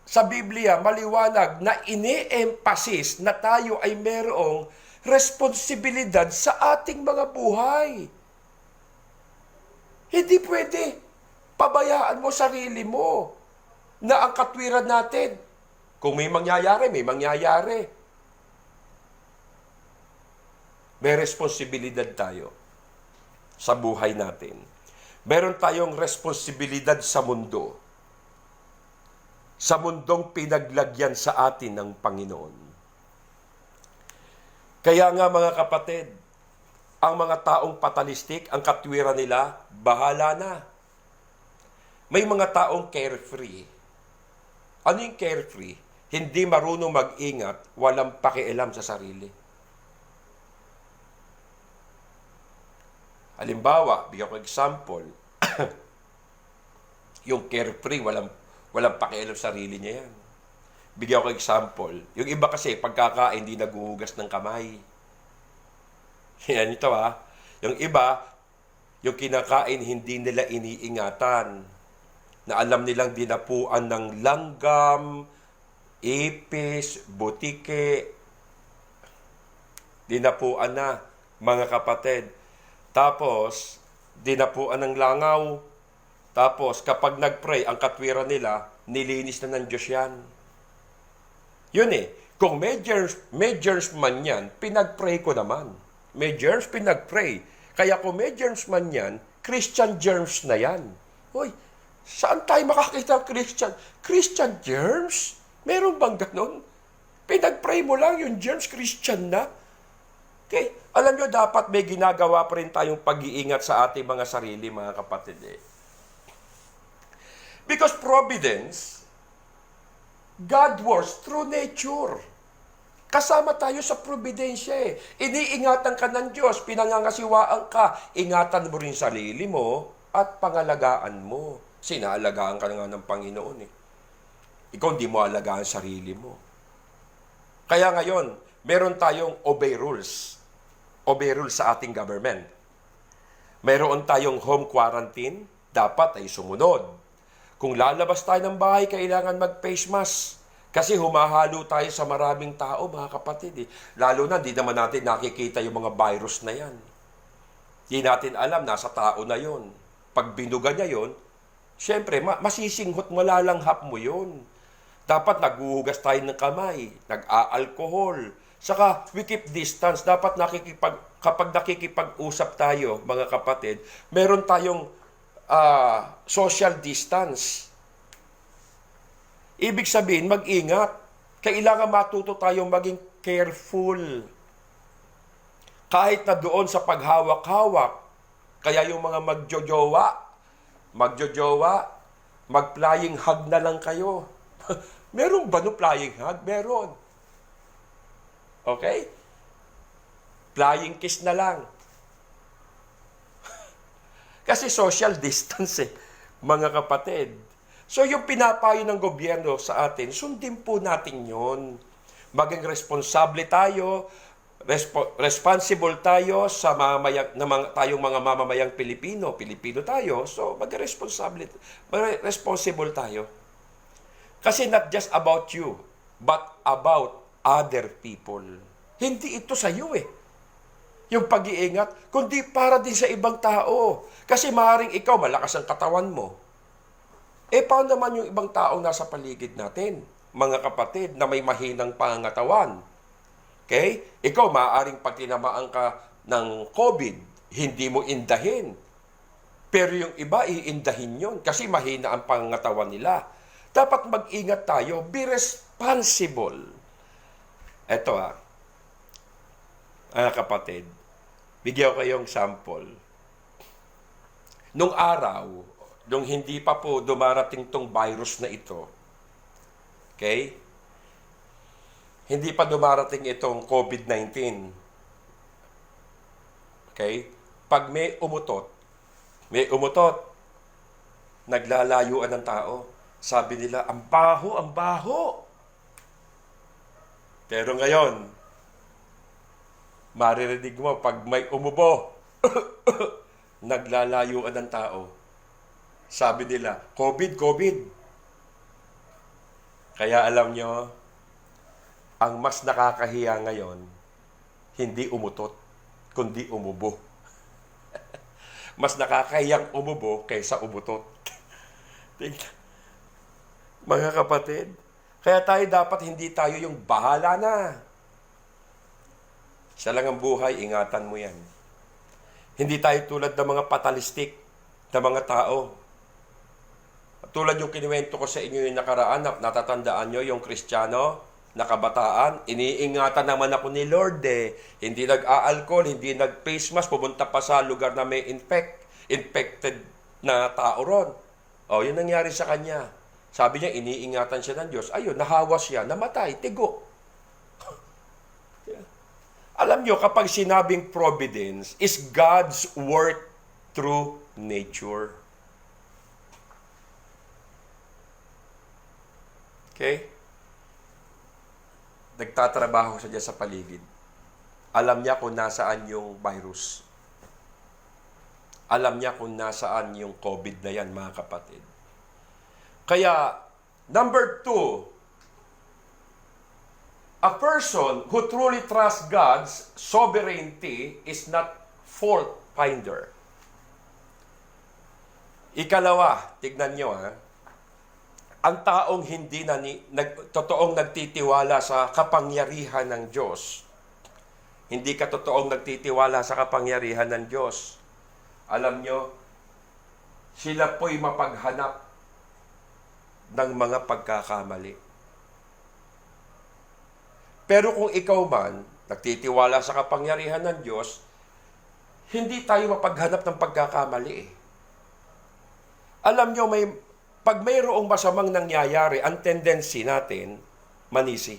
Speaker 1: sa Biblia, maliwanag na ini-emphasis na tayo ay mayroong responsibilidad sa ating mga buhay. Hindi pwede. Pabayaan mo sarili mo na ang katwiran natin. Kung may mangyayari, may mangyayari. May responsibilidad tayo sa buhay natin. Meron tayong responsibilidad sa mundo. Sa mundong pinaglagyan sa atin ng Panginoon. Kaya nga mga kapatid, ang mga taong patalistik, ang katwiran nila, bahala na. May mga taong carefree. Ano yung carefree? Hindi marunong mag-ingat, walang pakialam sa sarili. Halimbawa, bigyan ko example, yung carefree, walang pakialam sa sarili niya yan. Bigyan ko example, yung iba kasi pagkakain, hindi naguhugas ng kamay. Yan ito ha. Yung iba, yung kinakain, hindi nila iniingatan. Na alam nilang dinapuan ng langgam, ipis, butike. Dinapuan na, mga kapatid. Tapos, dinapuan ng langaw. Tapos, kapag nag-pray, ang katwiran nila, nilinis na ng Diyos yan. Yun eh. Kung may germs man yan, pinag-pray ko naman. May germs, pinag-pray. Kaya kung may germs man yan, Christian germs na yan. Hoy, saan tayo makakita ng Christian germs? Meron bang ganun? Pinag-pray mo lang, yung germs, Christian na. Okay? Alam nyo, dapat may ginagawa pa rin tayong pag-iingat sa ating mga sarili, mga kapatid. Because providence, God works through nature. Kasama tayo sa providensya eh. Iniingatan ka ng Diyos, pinangangasiwaan ka, ingatan mo rin sarili mo at pangalagaan mo. Sinaalagaan ka nga ng Panginoon eh. Ikaw hindi mo alagaan sarili mo. Kaya ngayon, meron tayong obey rules. Obey rules sa ating government. Meron tayong home quarantine, dapat ay sumunod. Kung lalabas tayo ng bahay, kailangan mag-face mask. Kasi humahalo tayo sa maraming tao, mga kapatid. Lalo na, di naman natin nakikita yung mga virus na yan. Di natin alam, nasa tao na yon. Pag binuga niya yon, syempre, masisinghot, malalanghap mo yon. Dapat naghuhugas tayo ng kamay, nag-a-alcohol. Saka, we keep distance. Dapat kapag nakikipag-usap tayo, mga kapatid, meron tayong social distance. Ibig sabihin, mag-ingat. Kailangan matuto tayong maging careful. Kahit na doon sa paghawak-hawak, kaya yung mga magjojowa, mag-flying hug na lang kayo. Meron ba no flying hug? Meron. Okay? Flying kiss na lang. Kasi social distance eh, mga kapatid. So yung pinapayo ng gobyerno sa atin, sundin po natin yon. Maging responsable tayo, responsible tayo sa tayong mga mamamayang Pilipino tayo, so maging responsible tayo. Kasi not just about you, but about other people. Hindi ito sa iyo yung pag-iingat, kundi para din sa ibang tao. Kasi maaaring ikaw, malakas ang katawan mo. Paano naman yung ibang taong nasa paligid natin? Mga kapatid na may mahinang pangangatawan. Okay? Ikaw, maaaring pag tinamaan ka ng COVID, hindi mo indahin. Pero yung iba, iindahin yun kasi mahina ang pangangatawan nila. Dapat mag-ingat tayo. Be responsible. Eto mga kapatid, bigyan ko kayong sample. Nung araw, nung hindi pa po dumarating tong virus na ito, okay? Hindi pa dumarating itong COVID-19. Okay? Pag may umutot, naglalayuan ng tao. Sabi nila, ang baho, ang baho. Pero ngayon, maririnig mo, pag may umubo, naglalayuan ng tao. Sabi nila, COVID, COVID. Kaya alam nyo, ang mas nakakahiya ngayon, hindi umutot, kundi umubo. Mas nakakahiyang umubo kaysa umutot. Mga kapatid, kaya tayo dapat hindi tayo yung bahala na. Siya lang ang buhay, ingatan mo yan. Hindi tayo tulad ng mga patalistik na mga tao. Tulad yung kinuwento ko sa inyo yung nakaraan, natatandaan nyo yung Kristiyano, na kabataan, iniingatan naman ako ni Lord Hindi nag-aalcohol, hindi nag-face mask, pumunta pa sa lugar na may infected na tao ron. Yun nangyari sa kanya. Sabi niya, iniingatan siya ng Diyos. Ayun, nahawa siya, namatay, tigo. Alam niyo, kapag sinabing providence is God's work through nature. Okay? Nagtatrabaho siya sa paligid. Alam niya kung nasaan yung virus. Alam niya kung nasaan yung COVID na yan, mga kapatid. Kaya, number 2, a person who truly trusts God's sovereignty is not fault finder. Ikalawa, tignan nyo ang taong hindi totoong nagtitiwala sa kapangyarihan ng Diyos. Hindi ka totoong nagtitiwala sa kapangyarihan ng Diyos. Alam nyo, sila po'y mapaghanap ng mga pagkakamali. Pero kung ikaw man, nagtitiwala sa kapangyarihan ng Diyos, hindi tayo mapaghanap ng pagkakamali Alam nyo, pag mayroong masamang nangyayari, ang tendency natin, manisi.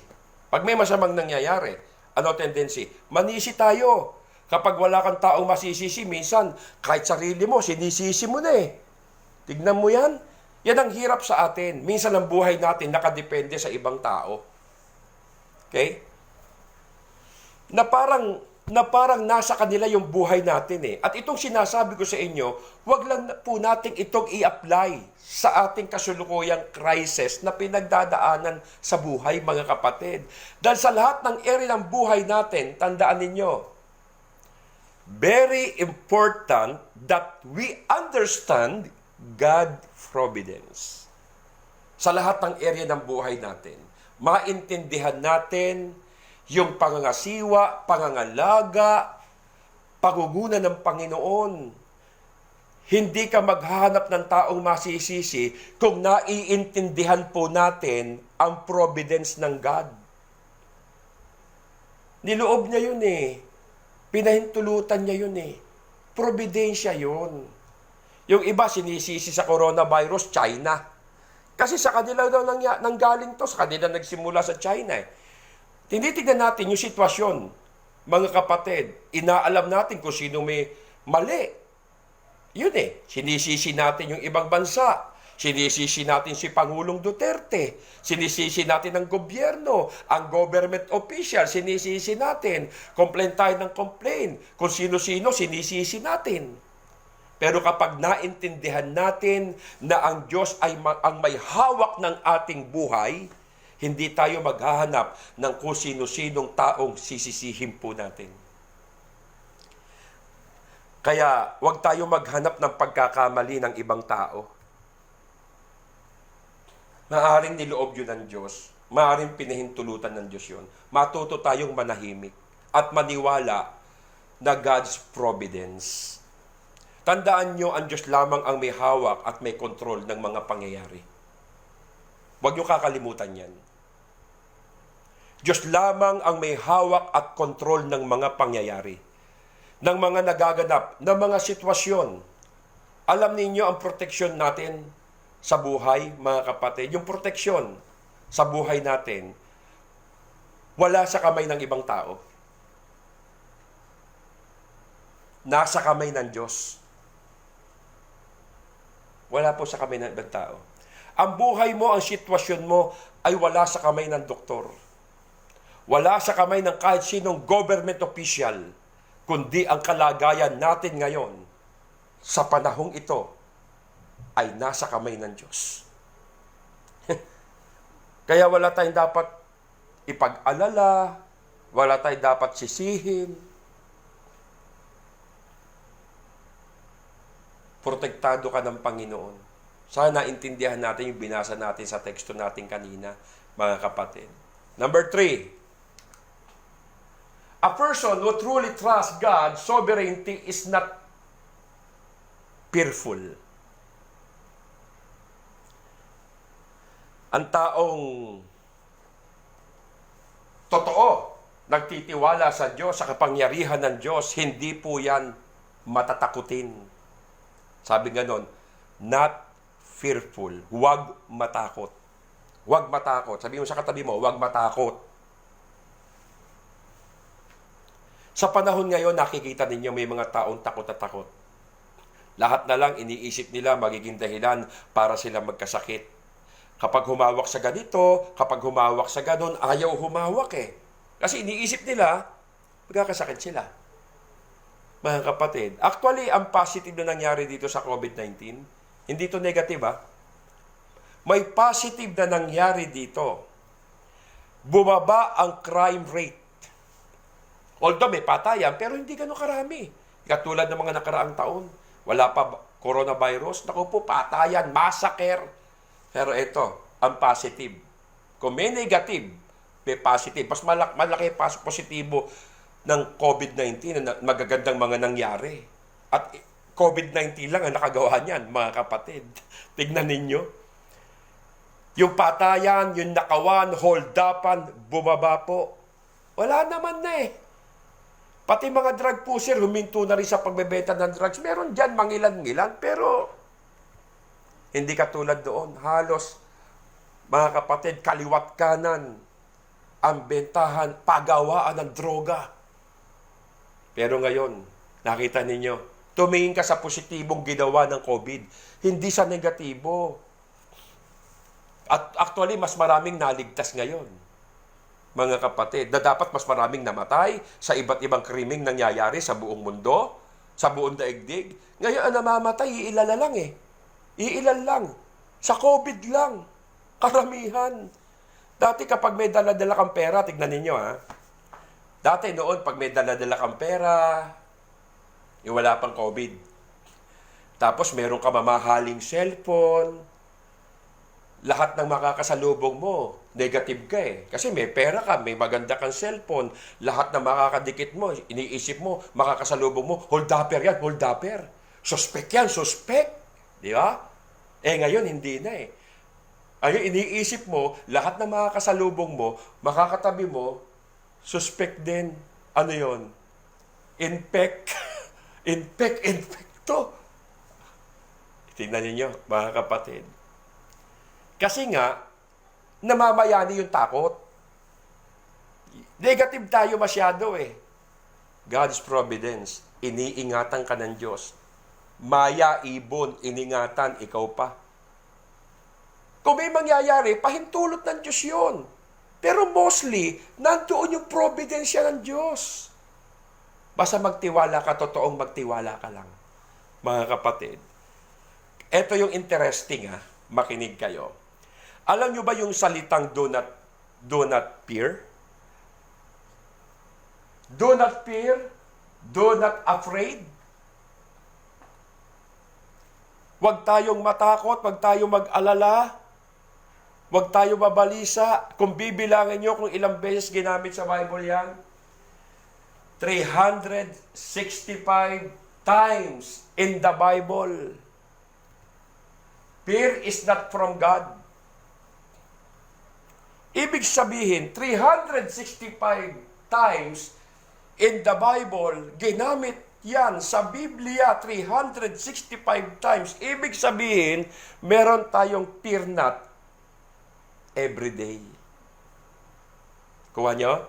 Speaker 1: Pag may masamang nangyayari, ano tendency? Manisi tayo. Kapag wala kang taong masisisi, minsan, kahit sarili mo, sinisisi mo na Tignan mo yan. Yan ang hirap sa atin. Minsan ang buhay natin nakadepende sa ibang tao. Okay? Na parang nasa kanila yung buhay natin At itong sinasabi ko sa inyo, wag lang po nating itong i-apply sa ating kasulukuyang crisis na pinagdadaanan sa buhay, mga kapatid. Dahil sa lahat ng area ng buhay natin, tandaan ninyo, very important that we understand God's providence. Sa lahat ng area ng buhay natin, maintindihan natin yung pangangasiwa, pangangalaga, pangunguna ng Panginoon. Hindi ka maghahanap ng taong masisisi kung naiintindihan po natin ang providence ng God. Niloob niya yun Pinahintulutan niya yun Providensya yun. Yung iba sinisisi sa coronavirus, China. Kasi sa kanila daw nanggaling to, sa kanila nagsimula sa China Tinitignan natin yung sitwasyon, mga kapatid. Inaalam natin kung sino may mali. Yun sinisisi natin yung ibang bansa. Sinisisi natin si Pangulong Duterte. Sinisisi natin ang gobyerno, ang government official. Sinisisi natin. Complain tayo ng complain. Kung sino-sino, sinisisi natin. Pero kapag naintindihan natin na ang Diyos ay ang may hawak ng ating buhay, Hindi tayo maghahanap ng kung sino-sinong taong sisisihin po natin. Kaya huwag tayo maghanap ng pagkakamali ng ibang tao. Maaaring niloob yun ng Diyos. Maaaring pinahintulutan ng Diyos yun. Matuto tayong manahimik at maniwala na God's providence. Tandaan nyo, ang Diyos lamang ang may hawak at may kontrol ng mga pangyayari. Huwag nyo kakalimutan yan. Diyos lamang ang may hawak at kontrol ng mga pangyayari, ng mga nagaganap, ng mga sitwasyon. Alam ninyo ang proteksyon natin sa buhay, mga kapatid. Yung proteksyon sa buhay natin, wala sa kamay ng ibang tao. Nasa kamay ng Diyos. Wala po sa kamay ng ibang tao. Ang buhay mo, ang sitwasyon mo, ay wala sa kamay ng doktor. Wala sa kamay ng kahit sinong government official, kundi ang kalagayan natin ngayon sa panahong ito ay nasa kamay ng Diyos. Kaya wala tayong dapat ipag-alala, wala tayong dapat sisihin. Protektado ka ng Panginoon. Sana intindihan natin yung binasa natin sa teksto natin kanina, mga kapatid. Number 3. A person who truly trusts God's sovereignty is not fearful. Ang taong totoo, nagtitiwala sa Diyos, sa kapangyarihan ng Diyos, hindi po yan matatakutin. Sabi ganon, not fearful. Huwag matakot. Huwag matakot. Sabi mo sa katabi mo, huwag matakot. Sa panahon ngayon, nakikita ninyo may mga taong takot na takot. Lahat na lang iniisip nila magiging dahilan para sila magkasakit. Kapag humawak sa ganito, kapag humawak sa ganon, ayaw humawak eh. Kasi iniisip nila, magkakasakit sila. Mga kapatid, actually, ang positive na nangyari dito sa COVID-19, hindi ito negative ha. May positive na nangyari dito. Bumaba ang crime rate. Although may patayan, pero hindi ganun karami. Katulad ng mga nakaraang taon. Wala pa coronavirus. Naku po, patayan, massacre. Pero ito, ang positive. Kung may negative, may positive. Mas malaki positibo ng COVID-19 na magagandang mga nangyari. At COVID-19 lang ang nakagawa niyan, mga kapatid. Tignan ninyo. Yung patayan, yung nakawan, hold-upan, bumaba po. Wala naman na eh. Pati mga drug pusher, huminto na rin sa pagbebenta ng drugs. Meron dyan, mangilan-ngilan, pero hindi katulad doon. Halos, mga kapatid, kaliwat kanan ang bentahan, pagawaan ng droga. Pero ngayon, nakita ninyo, tumingin ka sa positibong ginawa ng COVID, hindi sa negatibo. At actually, mas maraming naligtas ngayon. Mga kapatid, na dapat mas maraming namatay sa iba't ibang krimeng nangyayari sa buong mundo, sa buong daigdig. Ngayon, ang namamatay, iilan lang eh. Iilan lang. Sa COVID lang. Karamihan. Dati kapag may dala-dala kang pera, tignan ninyo ha. Dati noon, pag may dala-dala kang pera, wala pang COVID. Tapos meron ka mamahaling cellphone, lahat ng makakasalubong mo, negative ka eh. Kasi may pera ka, may maganda kang cellphone, lahat ng makakadikit mo, iniisip mo, makakasalubong mo, hold-upper yan, hold-upper. Suspect yan, suspect. Di ba? Eh ngayon, hindi na eh. Ayun, iniisip mo, lahat ng makakasalubong mo, makakatabi mo, suspect din. Ano yon? Infect. Infecto. Tingnan ninyo, mga kapatid. Kasi nga, namamayani yung takot. Negative tayo masyado eh. God's providence, iniingatan ka ng Diyos. Maya, ibon, iningatan, ikaw pa. Kung may mangyayari, pahintulot ng Diyos yun. Pero mostly, nandoon yung providensya ng Diyos. Basta magtiwala ka, totoong magtiwala ka lang. Mga kapatid, ito yung interesting ha, makinig kayo. Alam nyo ba yung salitang do not do not fear. Do not fear. Do not afraid. Huwag tayong matakot, huwag tayong mag-alala, huwag tayong mabalisa. Kung bibilangin nyo kung ilang beses ginamit sa Bible yan, 365 times in the Bible. Fear is not from God. Ibig sabihin, 365 times in the Bible, ginamit yan sa Biblia 365 times. Ibig sabihin, meron tayong fear not every day. Kuha nyo?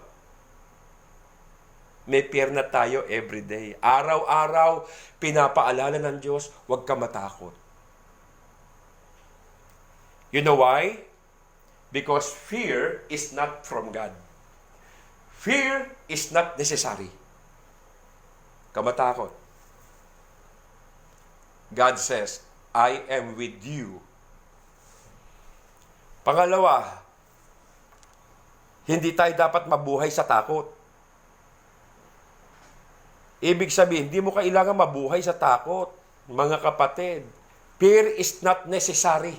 Speaker 1: May fear not tayo every day. Araw-araw, pinapaalala ng Diyos, huwag ka matakot. You know why? Because fear is not from God. Fear is not necessary. Kamatakot. God says, I am with you. Pangalawa, hindi tayo dapat mabuhay sa takot. Ibig sabihin, hindi mo kailangan mabuhay sa takot, mga kapatid. Fear is not necessary.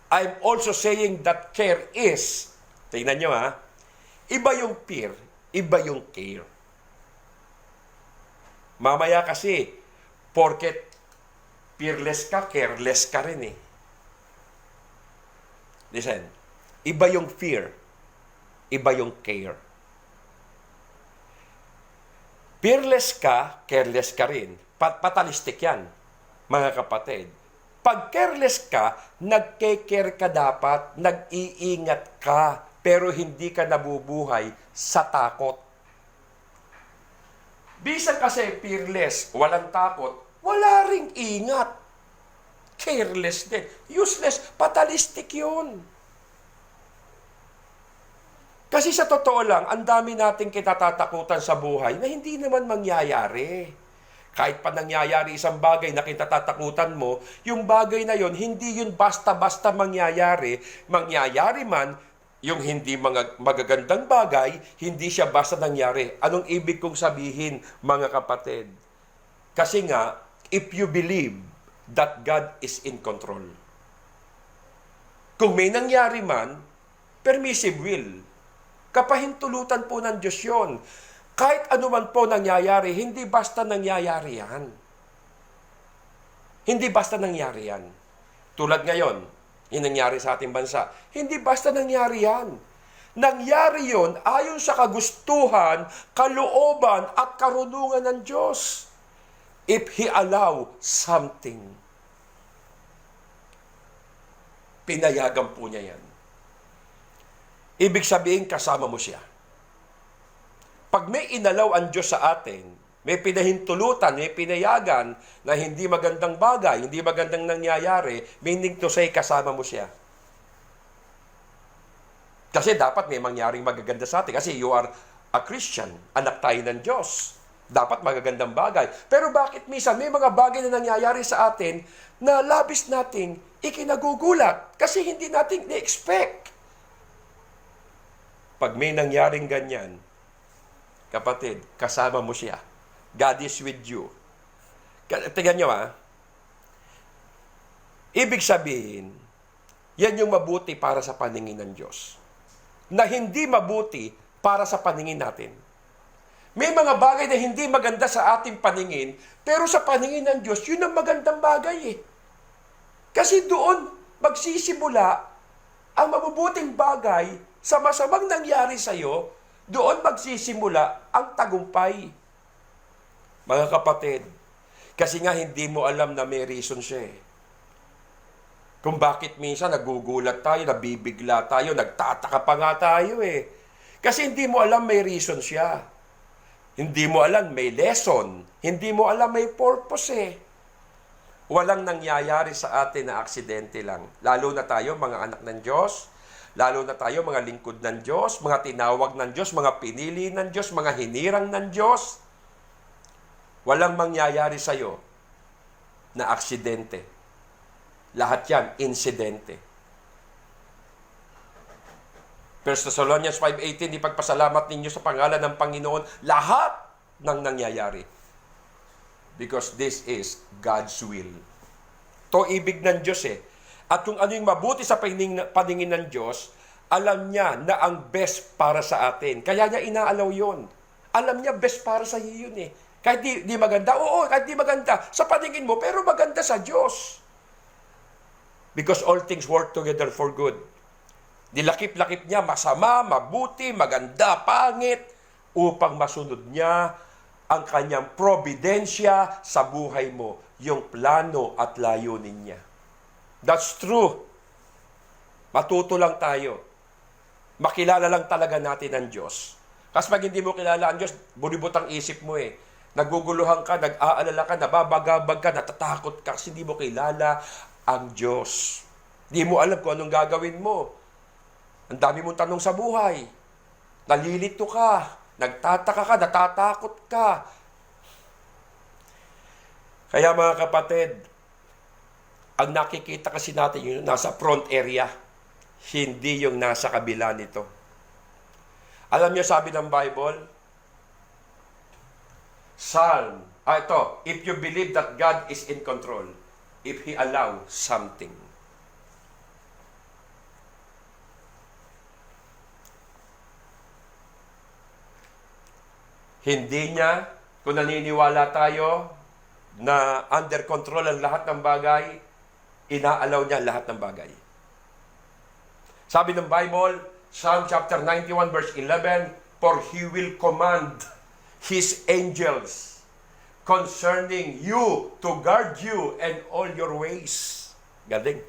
Speaker 1: I'm also saying that care is, tingnan nyo ha, iba yung fear, iba yung care. Mamaya kasi, porket fearless ka, careless ka rin eh. Listen, iba yung fear, iba yung care. Fearless ka, careless ka rin. Patalistik yan, mga kapatid. Pag careless ka, nagke-care ka dapat, nag-iingat ka, pero hindi ka nabubuhay sa takot. Bisan kasi fearless, walang takot, wala ring ingat. Careless din. Useless, fatalistic yun. Kasi sa totoo lang, ang dami nating kinatatakutan sa buhay na hindi naman mangyayari. Kahit pa nangyayari isang bagay na kinatatakutan mo, yung bagay na yon hindi yun basta-basta mangyayari. Mangyayari man, yung hindi mga magagandang bagay, hindi siya basta nangyari. Anong ibig kong sabihin, mga kapatid? Kasi nga, if you believe that God is in control. Kung may nangyari man, permissive will. Kapahintulutan po ng Diyos yun. Kahit anuman po nangyayari, hindi basta nangyayari yan. Hindi basta nangyari yan. Tulad ngayon, yung nangyari sa ating bansa. Hindi basta nangyari yan. Nangyari yon ayon sa kagustuhan, kalooban, at karunungan ng Diyos. If He allow something, pinayagan po niya yan. Ibig sabihin, kasama mo siya. Pag may inalaw ang Diyos sa atin, may pinahintulutan, may pinayagan na hindi magandang bagay, hindi magandang nangyayari, meaning to say, kasama mo siya. Kasi dapat may mangyaring magaganda sa atin. Kasi you are a Christian, anak tayo ng Diyos. Dapat magagandang bagay. Pero bakit minsan may mga bagay na nangyayari sa atin na labis nating ikinagugulat kasi hindi natin na-expect. Pag may nangyaring ganyan, kapatid, kasama mo siya. God is with you. Tingnan nyo ha. Ibig sabihin, yan yung mabuti para sa paningin ng Diyos. Na hindi mabuti para sa paningin natin. May mga bagay na hindi maganda sa ating paningin, pero sa paningin ng Diyos, yun ang magandang bagay eh. Kasi doon magsisimula ang mabubuting bagay sa masamang nangyari sa'yo, doon magsisimula ang tagumpay. Mga kapatid, kasi nga hindi mo alam na may reason siya eh. Kung bakit minsan nagugulat tayo, nabibigla tayo, nagtataka pa nga tayo eh. Kasi hindi mo alam may reason siya. Hindi mo alam may lesson. Hindi mo alam may purpose eh. Walang nangyayari sa atin na aksidente lang. Lalo na tayo, mga anak ng Diyos. Lalo na tayo, mga lingkod ng Diyos, mga tinawag ng Diyos, mga pinili ng Diyos, mga hinirang ng Diyos. Walang mangyayari sa'yo na aksidente. Lahat yan, insidente. 1 Thessalonians 5:18, ipagpasalamat ninyo sa pangalan ng Panginoon lahat ng nangyayari. Because this is God's will. To ibig ng Diyos eh. At kung ano yung mabuti sa paningin ng Diyos, alam niya na ang best para sa atin. Kaya niya inaalaw yun. Alam niya best para sa iyo yun eh. Kahit di maganda, oo, kahit di maganda sa paningin mo, pero maganda sa Diyos. Because all things work together for good. Dilakip-lakip niya, masama, mabuti, maganda, pangit, upang masunod niya ang kanyang probidensya sa buhay mo, yung plano at layunin niya. That's true. Matuto lang tayo. Makilala lang talaga natin ang Diyos. Kasi pag hindi mo kilala ang Diyos, bulibot ang isip mo eh. Naguguluhan ka, nag-aalala ka, nababagabag ka, natatakot ka kasi hindi mo kilala ang Diyos. Hindi mo alam kung anong gagawin mo. Ang dami mong tanong sa buhay. Nalilito ka, nagtataka ka, natatakot ka. Kaya mga kapatid, ang nakikita kasi natin yung nasa front area, hindi yung nasa kabila nito. Alam niyo sabi ng Bible, if you believe that God is in control, if He allow something. Hindi niya, kung naniniwala tayo na under control ang lahat ng bagay, inaalaw niya lahat ng bagay. Sabi ng Bible, Psalm chapter 91 verse 11, for He will command His angels concerning you to guard you and all your ways. Galing,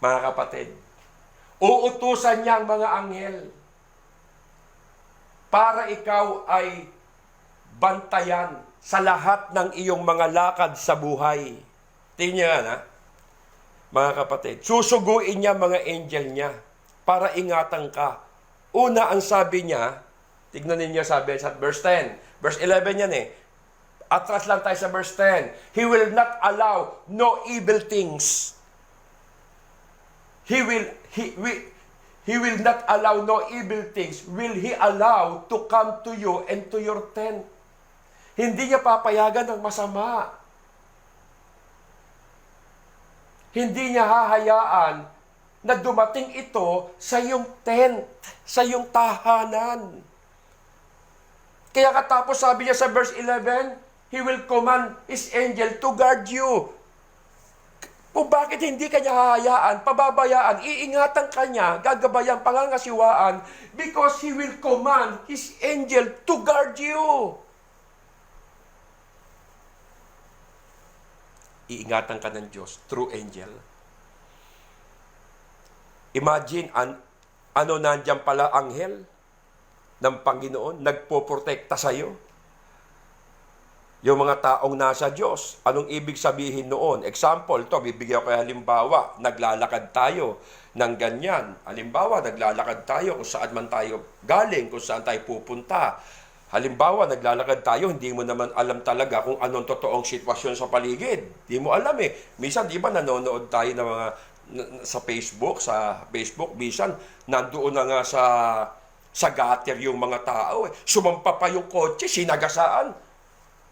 Speaker 1: mga kapatid. Uutusan niya ang mga anghel para ikaw ay bantayan sa lahat ng iyong mga lakad sa buhay. Tingnan niyo yan, ha? Mga kapatid, susuguin niya mga angel niya para ingatan ka. Una, ang sabi niya, tignan ninyo sabi sa verse 10. Verse 11 yan eh. Atras lang tayo sa verse 10. He will not allow no evil things. He will not allow no evil things. Will He allow to come to you and to your tent. Hindi niya papayagan ng masama. Hindi niya hahayaan na dumating ito sa iyong tent, sa iyong tahanan. Kaya katapos sabi niya sa verse 11, He will command His angel to guard you. Kung bakit hindi kanya hahayaan, pababayaan, iingatan kanya, gagabayan, pangangasiwaan, because He will command His angel to guard you. Iingatan ka ng Diyos through angel. Imagine, ano nandiyan pala anghel ng Panginoon, nagpoprotekta sa iyo. Yung mga taong nasa Diyos, anong ibig sabihin noon? Example, to bibigyan ko halimbawa, naglalakad tayo ng ganyan. Halimbawa, naglalakad tayo kung saan man tayo galing, kung saan tayo pupunta. Halimbawa, naglalakad tayo, hindi mo naman alam talaga kung anong totoong sitwasyon sa paligid. Hindi mo alam eh. Minsan, di ba, nanonood tayo ng mga sa Facebook, minsan, nandoon na nga sa gutter yung mga tao eh. Sumampa pa yung kotse, sinagasaan.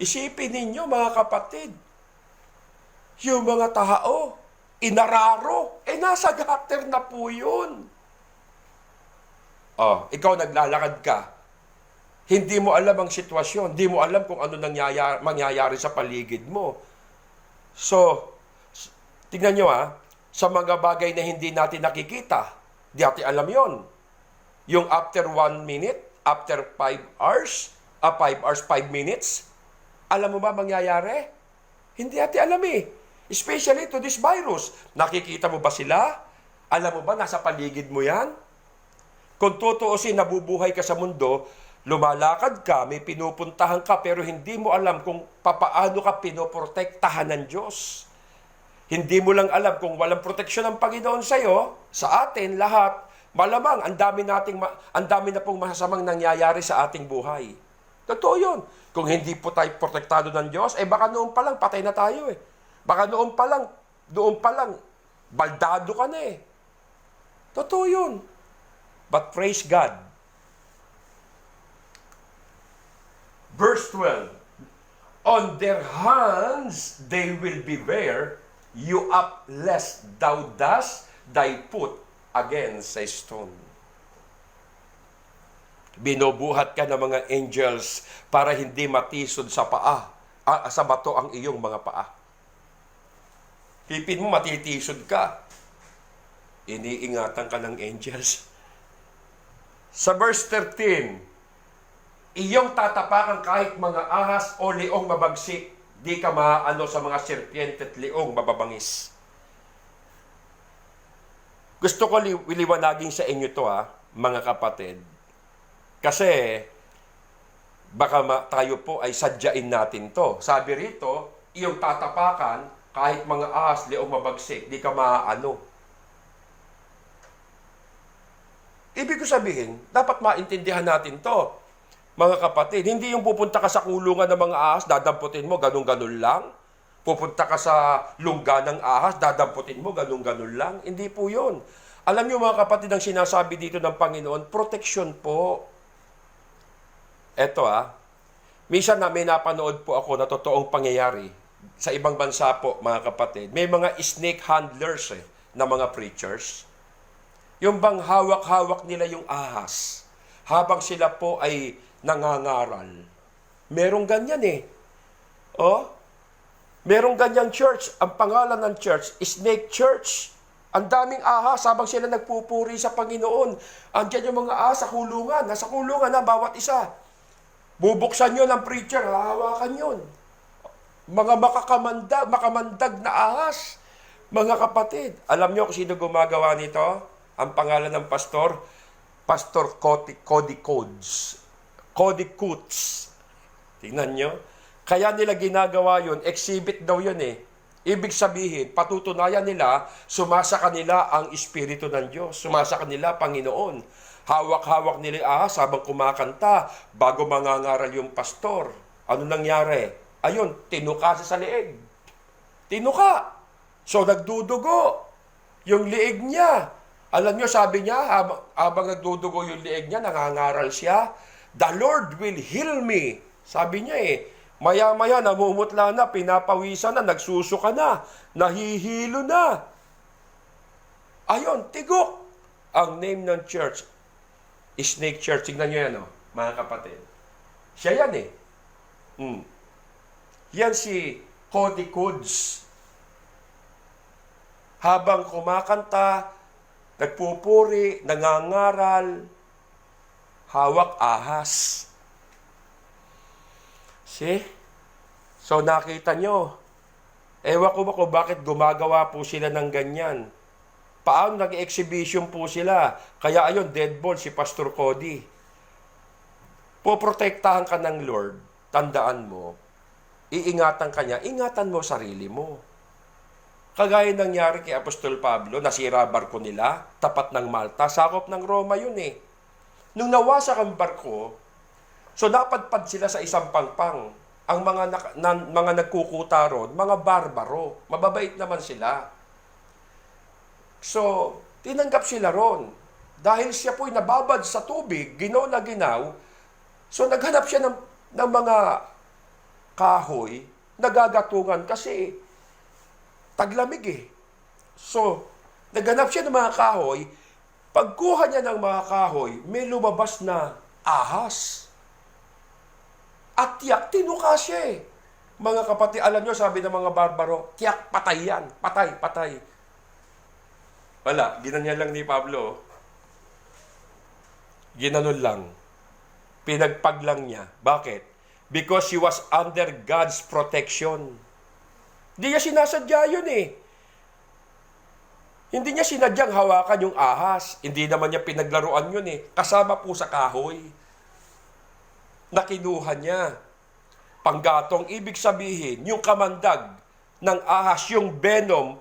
Speaker 1: Isipin ninyo, mga kapatid, yung mga tao, inararo, nasa gutter na po yun. Oh, ikaw naglalakad ka. Hindi mo alam ang sitwasyon. Hindi mo alam kung ano mangyayari sa paligid mo. So, tingnan nyo sa mga bagay na hindi natin nakikita, di natin alam yon. Yung after 1 minute, after 5 hours, 5 hours, 5 minutes, alam mo ba mangyayari? Hindi natin alam eh. Especially to this virus. Nakikita mo ba sila? Alam mo ba nasa paligid mo yan? Kung tutuusin, nabubuhay ka sa mundo, lumalakad ka, may pinupuntahan ka, pero hindi mo alam kung papaano ka pinoprotektahan ng Diyos. Hindi mo lang alam kung walang proteksyon ng Panginoon sa iyo, sa atin, lahat, malamang ang dami na pong masasamang nangyayari sa ating buhay. Totoo yun. Kung hindi po tayo protektado ng Diyos, baka noon pa lang patay na tayo eh. Baka doon pa lang, baldado ka na eh. Totoo yun. But praise God. Verse 12, on their hands they will bear you up, lest thou dash thy foot against a stone. Binubuhat ka ng mga angels para hindi matisod sa paa, sa bato ang iyong mga paa. Hipin mo, matitisod ka. Iniingatan ka ng angels. Sa verse 13, iyong tatapakan kahit mga ahas o leong mabagsik, di ka maaano sa mga serpiente at leong mababangis. Gusto ko liwanagin sa inyo to mga kapatid. Kasi baka tayo po ay sadyain natin to. Sabi rito, iyong tatapakan kahit mga ahas, leong mabagsik, di ka maaano. Ibig ko sabihin, dapat maintindihan natin to. Mga kapatid, hindi yung pupunta ka sa kulungan ng mga ahas, dadamputin mo, ganun-ganun lang. Pupunta ka sa lungga ng ahas, dadamputin mo, ganun-ganun lang. Hindi po yun. Alam niyo mga kapatid, ang sinasabi dito ng Panginoon, protection po. Eto minsan na may napanood po ako na totoong pangyayari sa ibang bansa po mga kapatid. May mga snake handlers na mga preachers. Yung bang hawak-hawak nila yung ahas habang sila po ay nangangaral. Merong ganyan merong ganyang church. Ang pangalan ng church, Snake Church. Ang daming ahas habang sila nagpupuri sa Panginoon. Andiyan yung mga ahas sa kulungan. Nasa kulungan na bawat isa. Bubuksan yun ng preacher, hahawakan yun. Mga makamandag na ahas. Mga kapatid, alam nyo kung sino gumagawa nito? Ang pangalan ng pastor, Pastor Cody Coates. Tingnan nyo. Kaya nila ginagawa yun, exhibit daw yun Ibig sabihin, patutunayan nila, sumasa kanila ang Espiritu ng Diyos. Sumasa kanila, Panginoon. Hawak-hawak nila ahas habang kumakanta bago mangangaral yung pastor. Ano nangyari? Ayun, tinuka siya sa leeg. Tinuka. So, nagdudugo yung leeg niya. Alam nyo, sabi niya, habang nagdudugo yung leeg niya, nangangaral siya, the Lord will heal me. Sabi niya maya-maya, namumutla na, pinapawisan na, nagsusuka na, nahihilo na. Ayun, tigok. Ang name ng church, Snake Church. Tignan nyo yan, mga kapatid. Siya yan Yan si Cody Coates. Habang kumakanta, nagpupuri, nangangaral, hawak ahas. See? So nakita nyo, ewan ko ba kung bakit gumagawa po sila ng ganyan. Paano nag-exhibition po sila? Kaya ayun, dead ball si Pastor Cody. Poprotektahan ka ng Lord, tandaan mo, iingatan ka niya, ingatan mo sarili mo. Kagaya nangyari kay Apostol Pablo, nasira barko nila, tapat ng Malta, sakop ng Roma yun Nung nawasak ang barko, so napadpad sila sa isang pangpang. Ang mga nagkukuta ron, mga barbaro, mababait naman sila. So, tinanggap sila ron. Dahil siya po'y nababad sa tubig, ginaw na ginaw, so naghanap siya ng mga kahoy, nagagatungan kasi taglamig So, naghanap siya ng mga kahoy, pagkuha niya ng mga kahoy, may lumabas na ahas. At tiyak, tinuka siya Mga kapatid, alam nyo, sabi ng mga barbaro, tiyak, patay yan. Patay, patay. Wala, ginanyan lang ni Pablo. Ginanon lang. Pinagpag lang niya. Bakit? Because he was under God's protection. Hindi niya sinasadya yun Hindi niya sinadyang hawakan yung ahas. Hindi naman niya pinaglaruan yun Kasama po sa kahoy. Nakinuha niya. Panggatong, ibig sabihin, yung kamandag ng ahas, yung venom,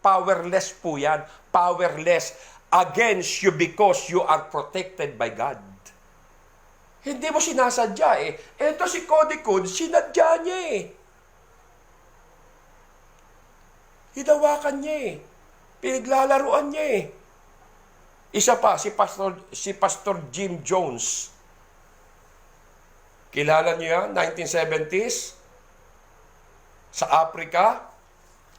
Speaker 1: powerless po yan. Powerless against you because you are protected by God. Hindi mo sinasadya Ito si Cody Coates, sinadya niya Hinawakan niya Pinaglalaruan niya Isa pa, si Pastor Jim Jones. Kilala niyo yan? 1970s? Sa Africa.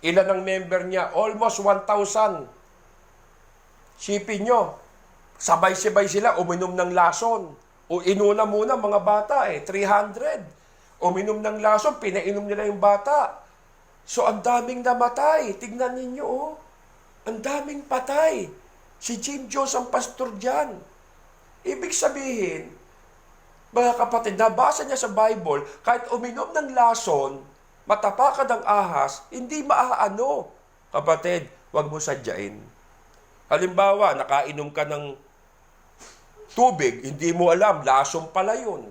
Speaker 1: Ilan ang member niya? Almost 1,000. Sipin nyo, sabay-sabay sila uminom ng lason. O inuna muna mga bata 300. Uminom ng lason, pinainom nila yung bata. So ang daming namatay. Tignan ninyo ang daming patay. Si Jim Jones ang pastor dyan. Ibig sabihin, mga kapatid, nabasa niya sa Bible, kahit uminom ng lason, matapakan ng ahas, hindi maaano. Kapatid, huwag mo sadyain. Halimbawa, nakainom ka ng tubig, hindi mo alam, lason pala yun.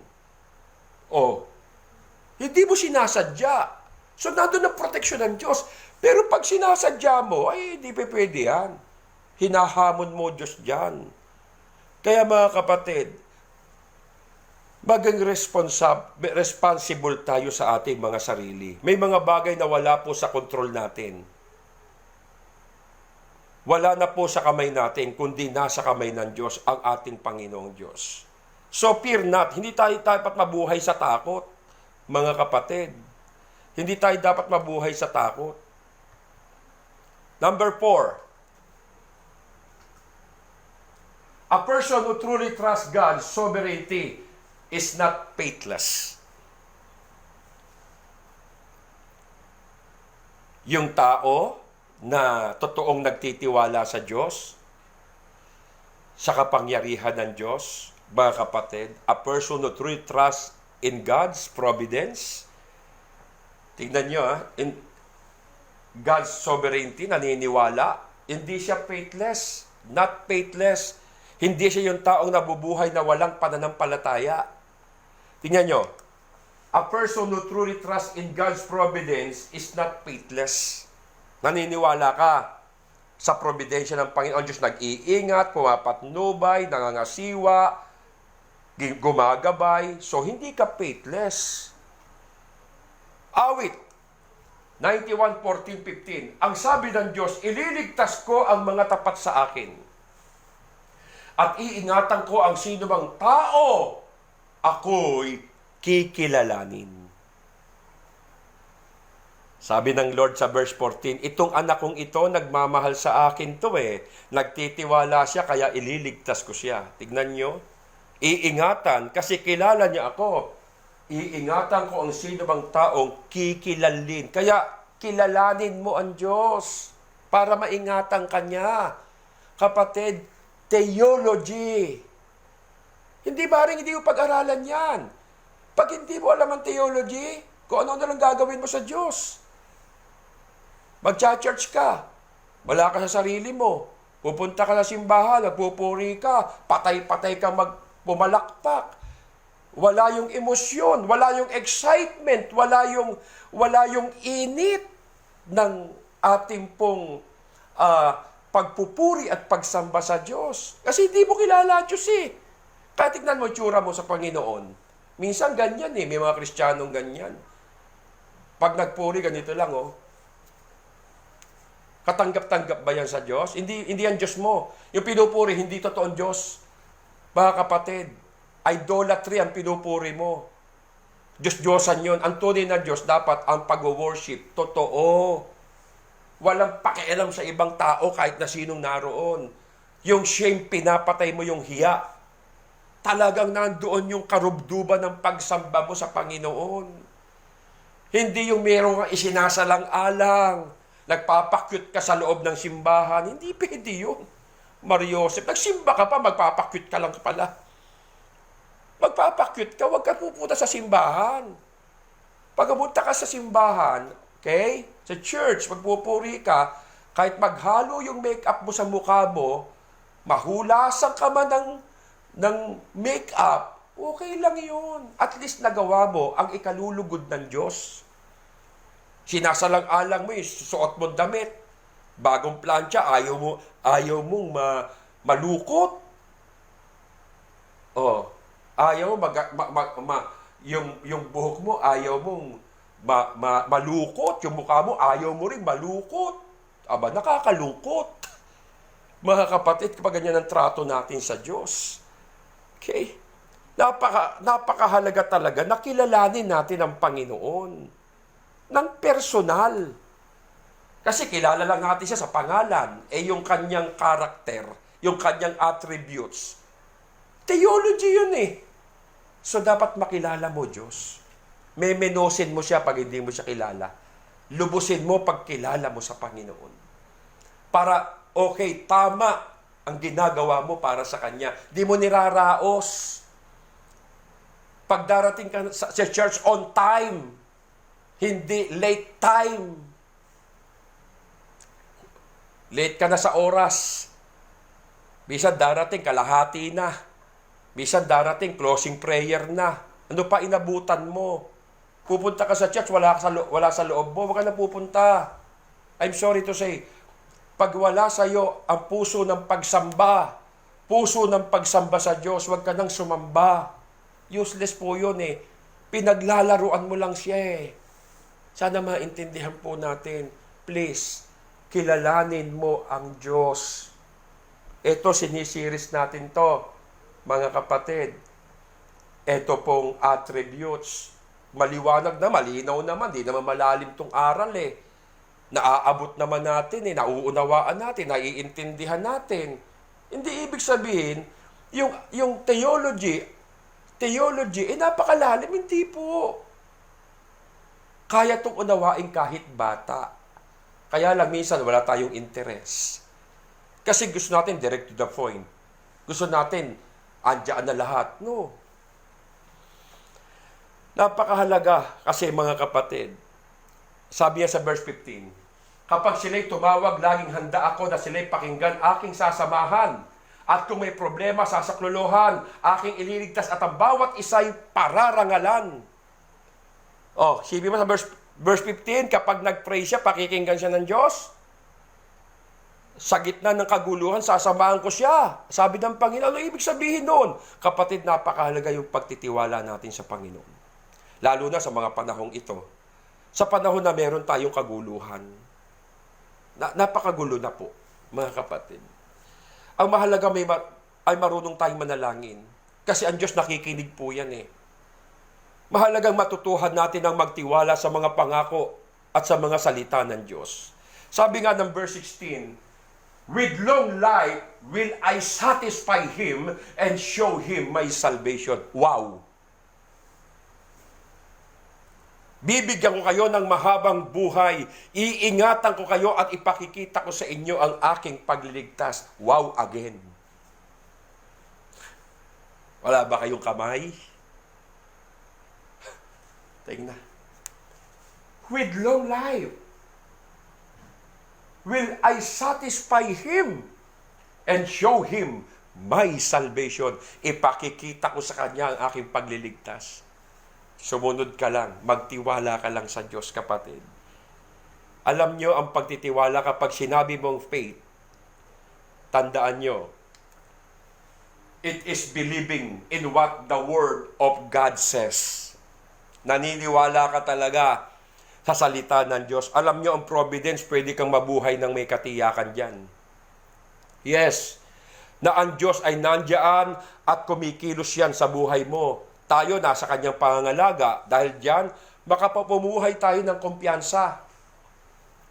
Speaker 1: Hindi mo sinasadya. So, nandun ang proteksyon ng Diyos. Pero pag sinasadya mo, ay hindi pa pwede yan. Hinahamon mo Diyos dyan. Kaya mga kapatid, maging responsible tayo sa ating mga sarili. May mga bagay na wala po sa kontrol natin. Wala na po sa kamay natin, kundi nasa kamay ng Diyos ang ating Panginoong Diyos. So fear not. Hindi tayo dapat mabuhay sa takot, mga kapatid. Hindi tayo dapat mabuhay sa takot. Number 4. A person who truly trusts God's sovereignty is not faithless. Yung tao na totoong nagtitiwala sa Diyos, sa kapangyarihan ng Diyos, mga kapatid, a person who truly trusts in God's providence, tignan nyo in God's sovereignty, naniniwala, hindi siya faithless, not faithless. Hindi siya yung taong nabubuhay na walang pananampalataya. Tingnan nyo, a person who truly trusts in God's providence is not faithless. Naniniwala ka sa providensya ng Panginoon Diyos, nag-iingat, pumapatnubay, nangangasiwa, gumagabay. So, hindi ka faithless. Awit, 91:14-15. Ang sabi ng Diyos, ililigtas ko ang mga tapat sa akin. At iingatan ko ang sino mang tao, ako'y kikilalanin. Sabi ng Lord sa verse 14, itong anak kong ito, nagmamahal sa akin to Nagtitiwala siya, kaya ililigtas ko siya. Tignan nyo, iingatan, kasi kilala niya ako. Iingatan ko ang sino mang taong kikilalin. Kaya kilalanin mo ang Diyos para maingatan ka niya. Kapatid, theology. Hindi ba rin hindi mo pag-aralan yan? Pag hindi mo alam ang theology, kung ano na lang gagawin mo sa Diyos. Magcha-church ka, wala ka sa sarili mo. Pupunta ka sa simbahan, nagpupuri ka, patay-patay ka pumalakpak. Wala yung emosyon, wala yung excitement, wala yung init ng ating pong pagpupuri at pagsamba sa Diyos. Kasi hindi mo kilala Diyos Kaya tignan mo itsura mo sa Panginoon. Minsan ganyan may mga Kristiyanong ganyan. Pag nagpuri, ganito lang Katanggap-tanggap ba yan sa Diyos? Hindi yan Diyos mo. Yung pinupuri, hindi totoong Diyos. Mga kapatid, idolatry ang pinupuri mo. Diyos-Diyosan yun. Ang tunay na Diyos, dapat ang pag-worship, totoo. Walang pakialam sa ibang tao kahit na sinong naroon. Yung shame, pinapatay mo yung hiya. Talagang nandoon yung karubduban ng pagsamba mo sa Panginoon. Hindi yung merong isinasalang-alang, nagpapakyut ka sa loob ng simbahan. Hindi pwede yun. Mariosep, nagsimba ka pa, magpapakyut ka lang pala. Magpapakyut ka, huwag ka pupunta sa simbahan. Pag pumunta ka sa simbahan, okay? Sa church, magpupuri ka, kahit maghalo yung makeup mo sa mukha mo, mahulasan ka man ng makeup, okay lang yun. At least nagawa mo ang ikalulugod ng Diyos. Sinasalang-alang mo suot mo damit. Bagong plancha, ayaw mong malukot. Ayaw mo yung buhok mo, ayaw mong malukot. Yung mukha mo, ayaw mo rin malukot. Aba, nakakalungkot. Mga kapatid, kapag ganyan ang trato natin sa Diyos, okay? Napakahalaga talaga na kilalanin natin ang Panginoon ng personal. Kasi kilala lang natin siya sa pangalan, yung kanyang karakter, yung kanyang attributes. Theology yun eh. So dapat makilala mo Diyos. Memenosin mo siya pag hindi mo siya kilala. Lubusin mo pag kilala mo sa Panginoon. Para, okay, tama ang ginagawa mo para sa Kanya. Di mo niraraos. Pag darating ka sa church on time, hindi late time. Late ka na sa oras. Bisan darating, kalahati na. Bisan darating, closing prayer na. Ano pa inabutan mo? Pupunta ka sa church, wala sa loob mo, wag ka na pupunta. I'm sorry to say, pag wala sa iyo ang puso ng pagsamba sa Diyos, wag ka nang sumamba. Useless po yun eh. Pinaglalaruan mo lang siya eh. Sana maintindihan po natin. Please, kilalanin mo ang Diyos. Ito, sinisiris natin to, mga kapatid. Ito pong attributes. Maliwanag na, malinaw naman, di naman malalim tong aral eh. Naaabot naman natin eh, nauunawaan natin, naiintindihan natin. Hindi ibig sabihin, yung theology, napakalalim, hindi po. Kaya itong unawain kahit bata. Kaya lang minsan wala tayong interest. Kasi gusto natin direct to the point. Gusto natin, andyan na lahat. No. Napakahalaga kasi mga kapatid. Sabi niya sa verse 15, kapag sila'y tumawag, laging handa ako na sila'y pakinggan, aking sasamahan. At kung may problema, sasaklolohan, aking ililigtas at ang bawat isa'y pararangalan. Sabi mo sa verse 15, kapag nag-pray siya, pakikinggan siya ng Diyos. Sa gitna ng kaguluhan, sasamahan ko siya. Sabi ng Panginoon, ano ibig sabihin noon? Kapatid, napakahalaga yung pagtitiwala natin sa Panginoon. Lalo na sa mga panahong ito. Sa panahon na meron tayong kaguluhan. Napakagulo na po, mga kapatid. Ang mahalaga ay marunong tayong manalangin. Kasi ang Diyos nakikinig po yan eh. Mahalagang matutuhan natin ang magtiwala sa mga pangako at sa mga salita ng Diyos. Sabi nga ng verse 16, with long life will I satisfy him and show him my salvation. Wow! Bibigyan ko kayo ng mahabang buhay. Iingatan ko kayo at ipakikita ko sa inyo ang aking pagliligtas. Wow again. Wala ba kayong kamay? Tingnan. With long life will I satisfy him and show him my salvation. Ipakikita ko sa kanya ang aking pagliligtas. Sumunod ka lang, magtiwala ka lang sa Diyos, kapatid. Alam nyo, ang pagtitiwala kapag sinabi mong faith, tandaan nyo, it is believing in what the Word of God says. Naniniwala ka talaga sa salita ng Diyos. Alam nyo, ang providence, pwede kang mabuhay ng may katiyakan dyan. Yes, na ang Diyos ay nandyan at kumikilos yan sa buhay mo. Tayo nasa kanyang pangangalaga. Dahil diyan, makapapumuhay tayo ng kumpiyansa.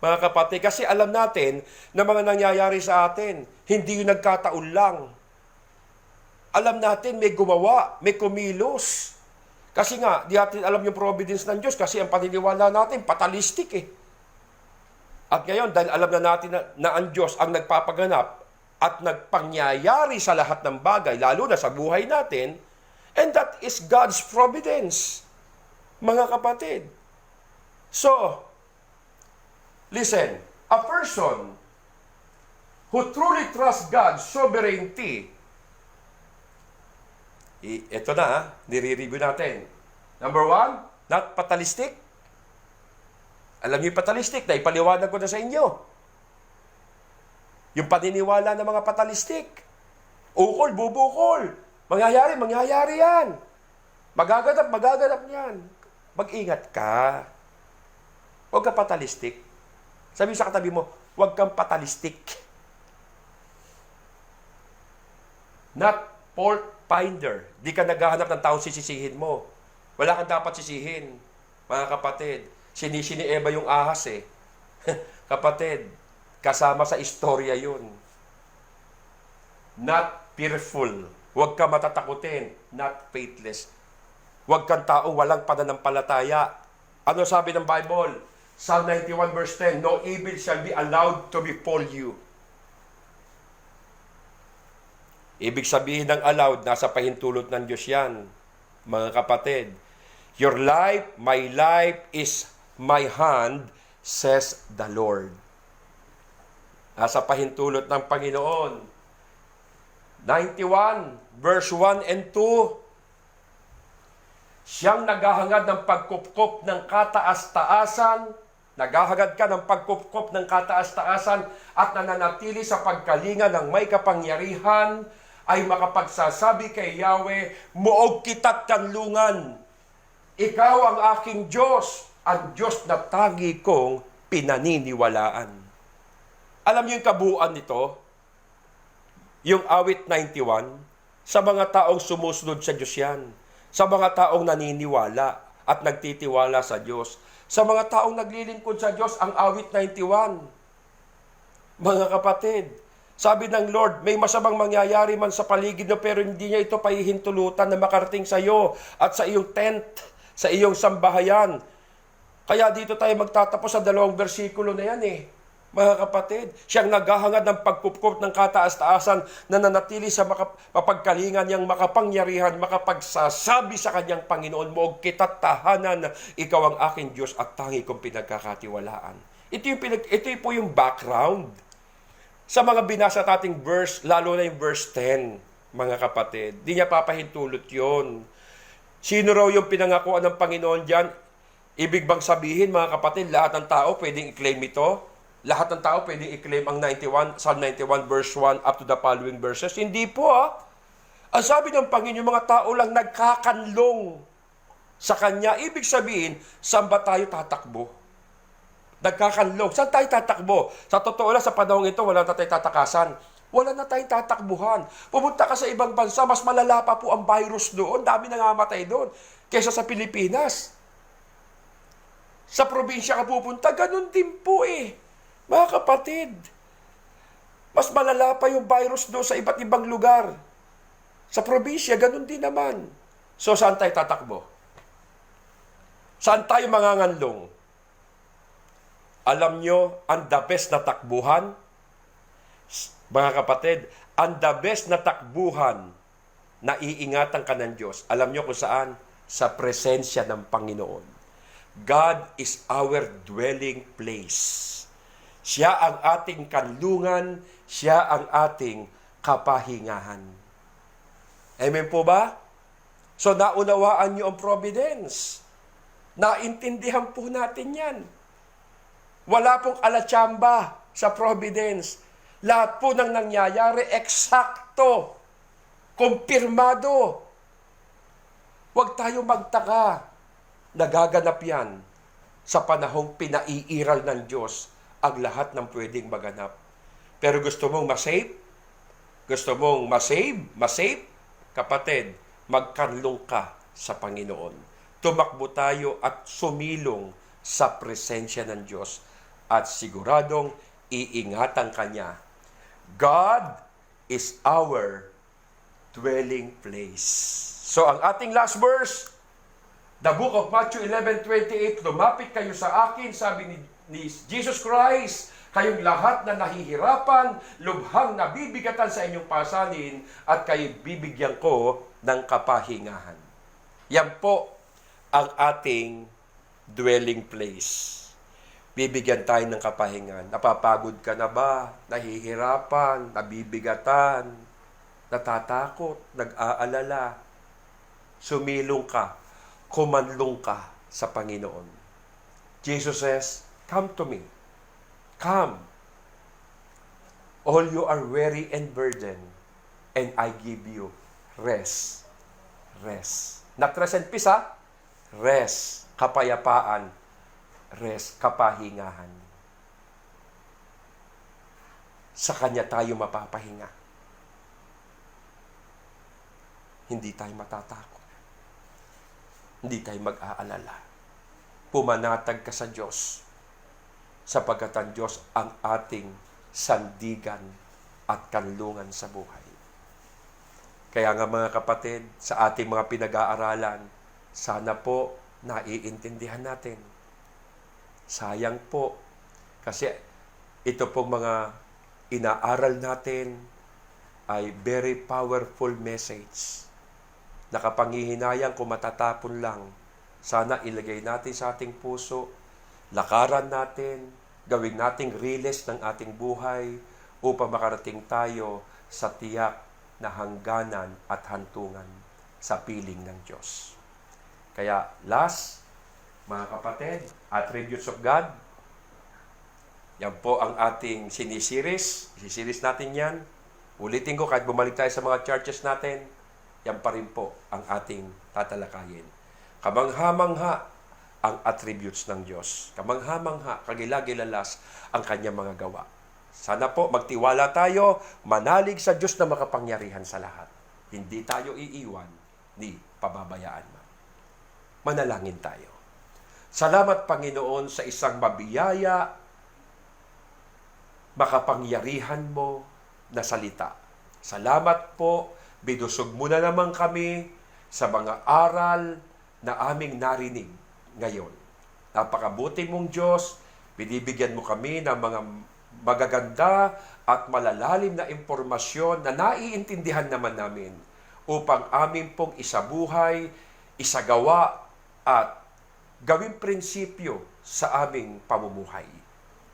Speaker 1: Mga kapatid, kasi alam natin na mga nangyayari sa atin, hindi yung nagkataon lang. Alam natin, may gumawa, may kumilos. Kasi nga, di natin alam yung providence ng Diyos kasi ang paniniwala natin, fatalistic eh. At ngayon, dahil alam na natin na ang Diyos ang nagpapaganap at nagpangyayari sa lahat ng bagay, lalo na sa buhay natin, and that is God's providence, mga kapatid. So, listen, a person who truly trusts God's sovereignty, ito na, nire-review natin. Number 1, not fatalistic. Alam niyo yung fatalistic, na ipaliwanag ko na sa inyo. Yung paniniwala ng mga fatalistic. Ukol, bubukol. Mangyayari yan. Magaganap yan. Mag-ingat ka. Huwag ka fatalistic. Sabi sa katabi mo, huwag kang fatalistic. not fault finder. Di ka naghahanap ng taong sisisihin mo. Wala kang dapat sisihin, mga kapatid. Sinisi ni Eva yung ahas eh. Kapatid, kasama sa istorya yun. Not fearful. Huwag ka matatakutin. Not faithless. Huwag kang taong walang pananampalataya. Ano sabi ng Bible? Psalm 91 verse 10, no evil shall be allowed to befall you. Ibig sabihin ng allowed, nasa pahintulot ng Diyos yan, mga kapatid. Your life, my life is my hand, says the Lord. Nasa pahintulot ng Panginoon. 91, verse 1 and 2. Siyang naghahangad ng pagkupkop ng kataas-taasan, naghahangad ka ng pagkupkop ng kataas-taasan at nananatili sa pagkalinga ng may kapangyarihan, ay makapagsasabi kay Yahweh, muog kita't kanlungan. Ikaw ang aking Diyos, ang Diyos na tangi kong pinaniniwalaan. Alam niyo yung kabuuan nito? Yung awit 91, sa mga taong sumusunod sa Diyos yan. Sa mga taong naniniwala at nagtitiwala sa Diyos. Sa mga taong naglilingkod sa Diyos, ang awit 91. Mga kapatid, sabi ng Lord, may masamang mangyayari man sa paligid mo, pero hindi niya ito pahihintulutan na makarating sa iyo at sa iyong tent, sa iyong sambahayan. Kaya dito tayo magtatapos sa 2 bersikulo na yan eh. Mga kapatid, siyang naghahangad ng pagkupkup ng kataas-taasan na nanatili sa mapagkalingan niyang makapangyarihan, makapagsasabi sa kanyang Panginoon, moog kita't tahanan na ikaw ang aking Diyos at tangi kong pinagkakatiwalaan. Ito po yung background sa mga binasa nating verse, lalo na yung verse 10, mga kapatid. Di niya papahintulot yun. Sino raw yung pinangakuan ng Panginoon dyan? Ibig bang sabihin, mga kapatid, lahat ng tao pwedeng i-claim ito? Lahat ng tao pwedeng i-claim ang 91, Psalm 91 verse 1 up to the following verses? Hindi po Ang sabi ng Panginoon, mga tao lang nagkakanlong sa Kanya. Ibig sabihin, saan ba tayo tatakbo? Nagkakanlong. Saan tayo tatakbo? Sa totoo lang, sa panahon ito, wala na tayong tatakasan. Wala na tayong tatakbuhan. Pumunta ka sa ibang bansa, mas malala pa po ang virus doon. Dami nangamatay doon. Kaysa sa Pilipinas. Sa probinsya ka pupunta, ganun din po eh. Mga kapatid, mas malala pa yung virus doon sa iba't ibang lugar. Sa probinsya, ganun din naman. So, saan tayo tatakbo? Saan tayo manganganlong? Alam nyo, ang the best na takbuhan, mga kapatid, ang the best na takbuhan na iingatan ka ng Diyos. Alam nyo kung saan? Sa presensya ng Panginoon. God is our dwelling place. Siya ang ating kanlungan, siya ang ating kapahingahan. Amen po ba? So naunawaan niyo ang providence. Naintindihan po natin yan. Wala pong alatsamba sa providence. Lahat po ng nangyayari, eksakto, kumpirmado. Huwag tayo magtaka. Nagaganap yan sa panahong pinaiiral ng Diyos ang lahat ng pwedeng maganap. Pero gusto mong masave? Gusto mong masave? Kapatid, magkanlong ka sa Panginoon. Tumakbo tayo at sumilong sa presensya ng Diyos at siguradong iingatan ka niya. God is our dwelling place. So ang ating last verse, the book of Matthew 11:28, lumapit kayo sa akin, sabi ni Jesus Christ, kayong lahat na nahihirapan, lubhang nabibigatan sa inyong pasanin, at kayo bibigyan ko ng kapahingahan. Yan po ang ating dwelling place. Bibigyan tayo ng kapahingahan. Napapagod ka na ba? Nahihirapan, nabibigatan, natatakot, nag-aalala. Sumilong ka, kumanlong ka sa Panginoon. Jesus says, come to me. Come. All you are weary and burdened, and I give you rest. Rest. Not rest and peace, Rest. Kapayapaan. Rest. Kapahingahan. Sa Kanya tayo mapapahinga. hindi tayo matatakot. Hindi tayo mag-aalala. Pumanatag ka sa Diyos, sapagkat ang Diyos ang ating sandigan at kanlungan sa buhay. Kaya nga mga kapatid, sa ating mga pinag-aaralan, sana po naiintindihan natin. Sayang po, kasi ito pong mga inaaral natin ay very powerful message. Nakapangihinayang kung matatapon lang. Sana ilagay natin sa ating puso, lakaran natin, gawin nating riles ng ating buhay upang makarating tayo sa tiyak na hangganan at hantungan sa piling ng Diyos. Kaya last, mga kapatid, attributes of God, yan po ang ating sinisiris. Isisiris natin yan. Ulitin ko, kahit bumalik tayo sa mga churches natin, yan pa rin po ang ating tatalakayin. Kamangha-mangha ang attributes ng Diyos. Kamangha-mangha, kagilagilalas ang kanyang mga gawa. Sana po magtiwala tayo, manalig sa Diyos na makapangyarihan sa lahat. Hindi tayo iiwan ni pababayaan man. Manalangin tayo. Salamat, Panginoon, sa isang mabiyaya, makapangyarihan mo na salita. Salamat po, binusog mo na naman kami sa mga aral na aming narinig ngayon. Napakabuti mong Diyos, binibigyan mo kami ng mga magaganda at malalalim na impormasyon na naiintindihan naman namin upang amin pong isabuhay, isagawa at gawing prinsipyo sa aming pamumuhay.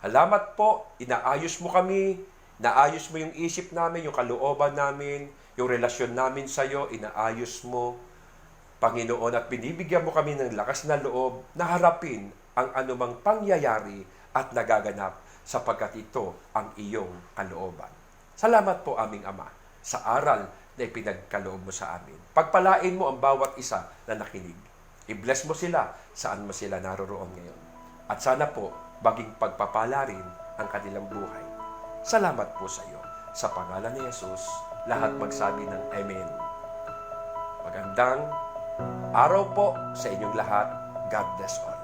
Speaker 1: Salamat po, inaayos mo kami, naayos mo yung isip namin, yung kalooban namin, yung relasyon namin sa iyo, inaayos mo, Panginoon, at binibigyan mo kami ng lakas na loob na harapin ang anumang pangyayari at nagaganap sapagkat ito ang iyong kalooban. Salamat po, aming Ama, sa aral na ipinagkaloob mo sa amin. Pagpalain mo ang bawat isa na nakinig. I-bless mo sila saan mo sila naroroon ngayon. At sana po, maging pagpapala rin ang kanilang buhay. Salamat po sa iyo. Sa pangalan ni Jesus, lahat magsabi ng Amen. Magandang araw po sa inyong lahat. God bless all.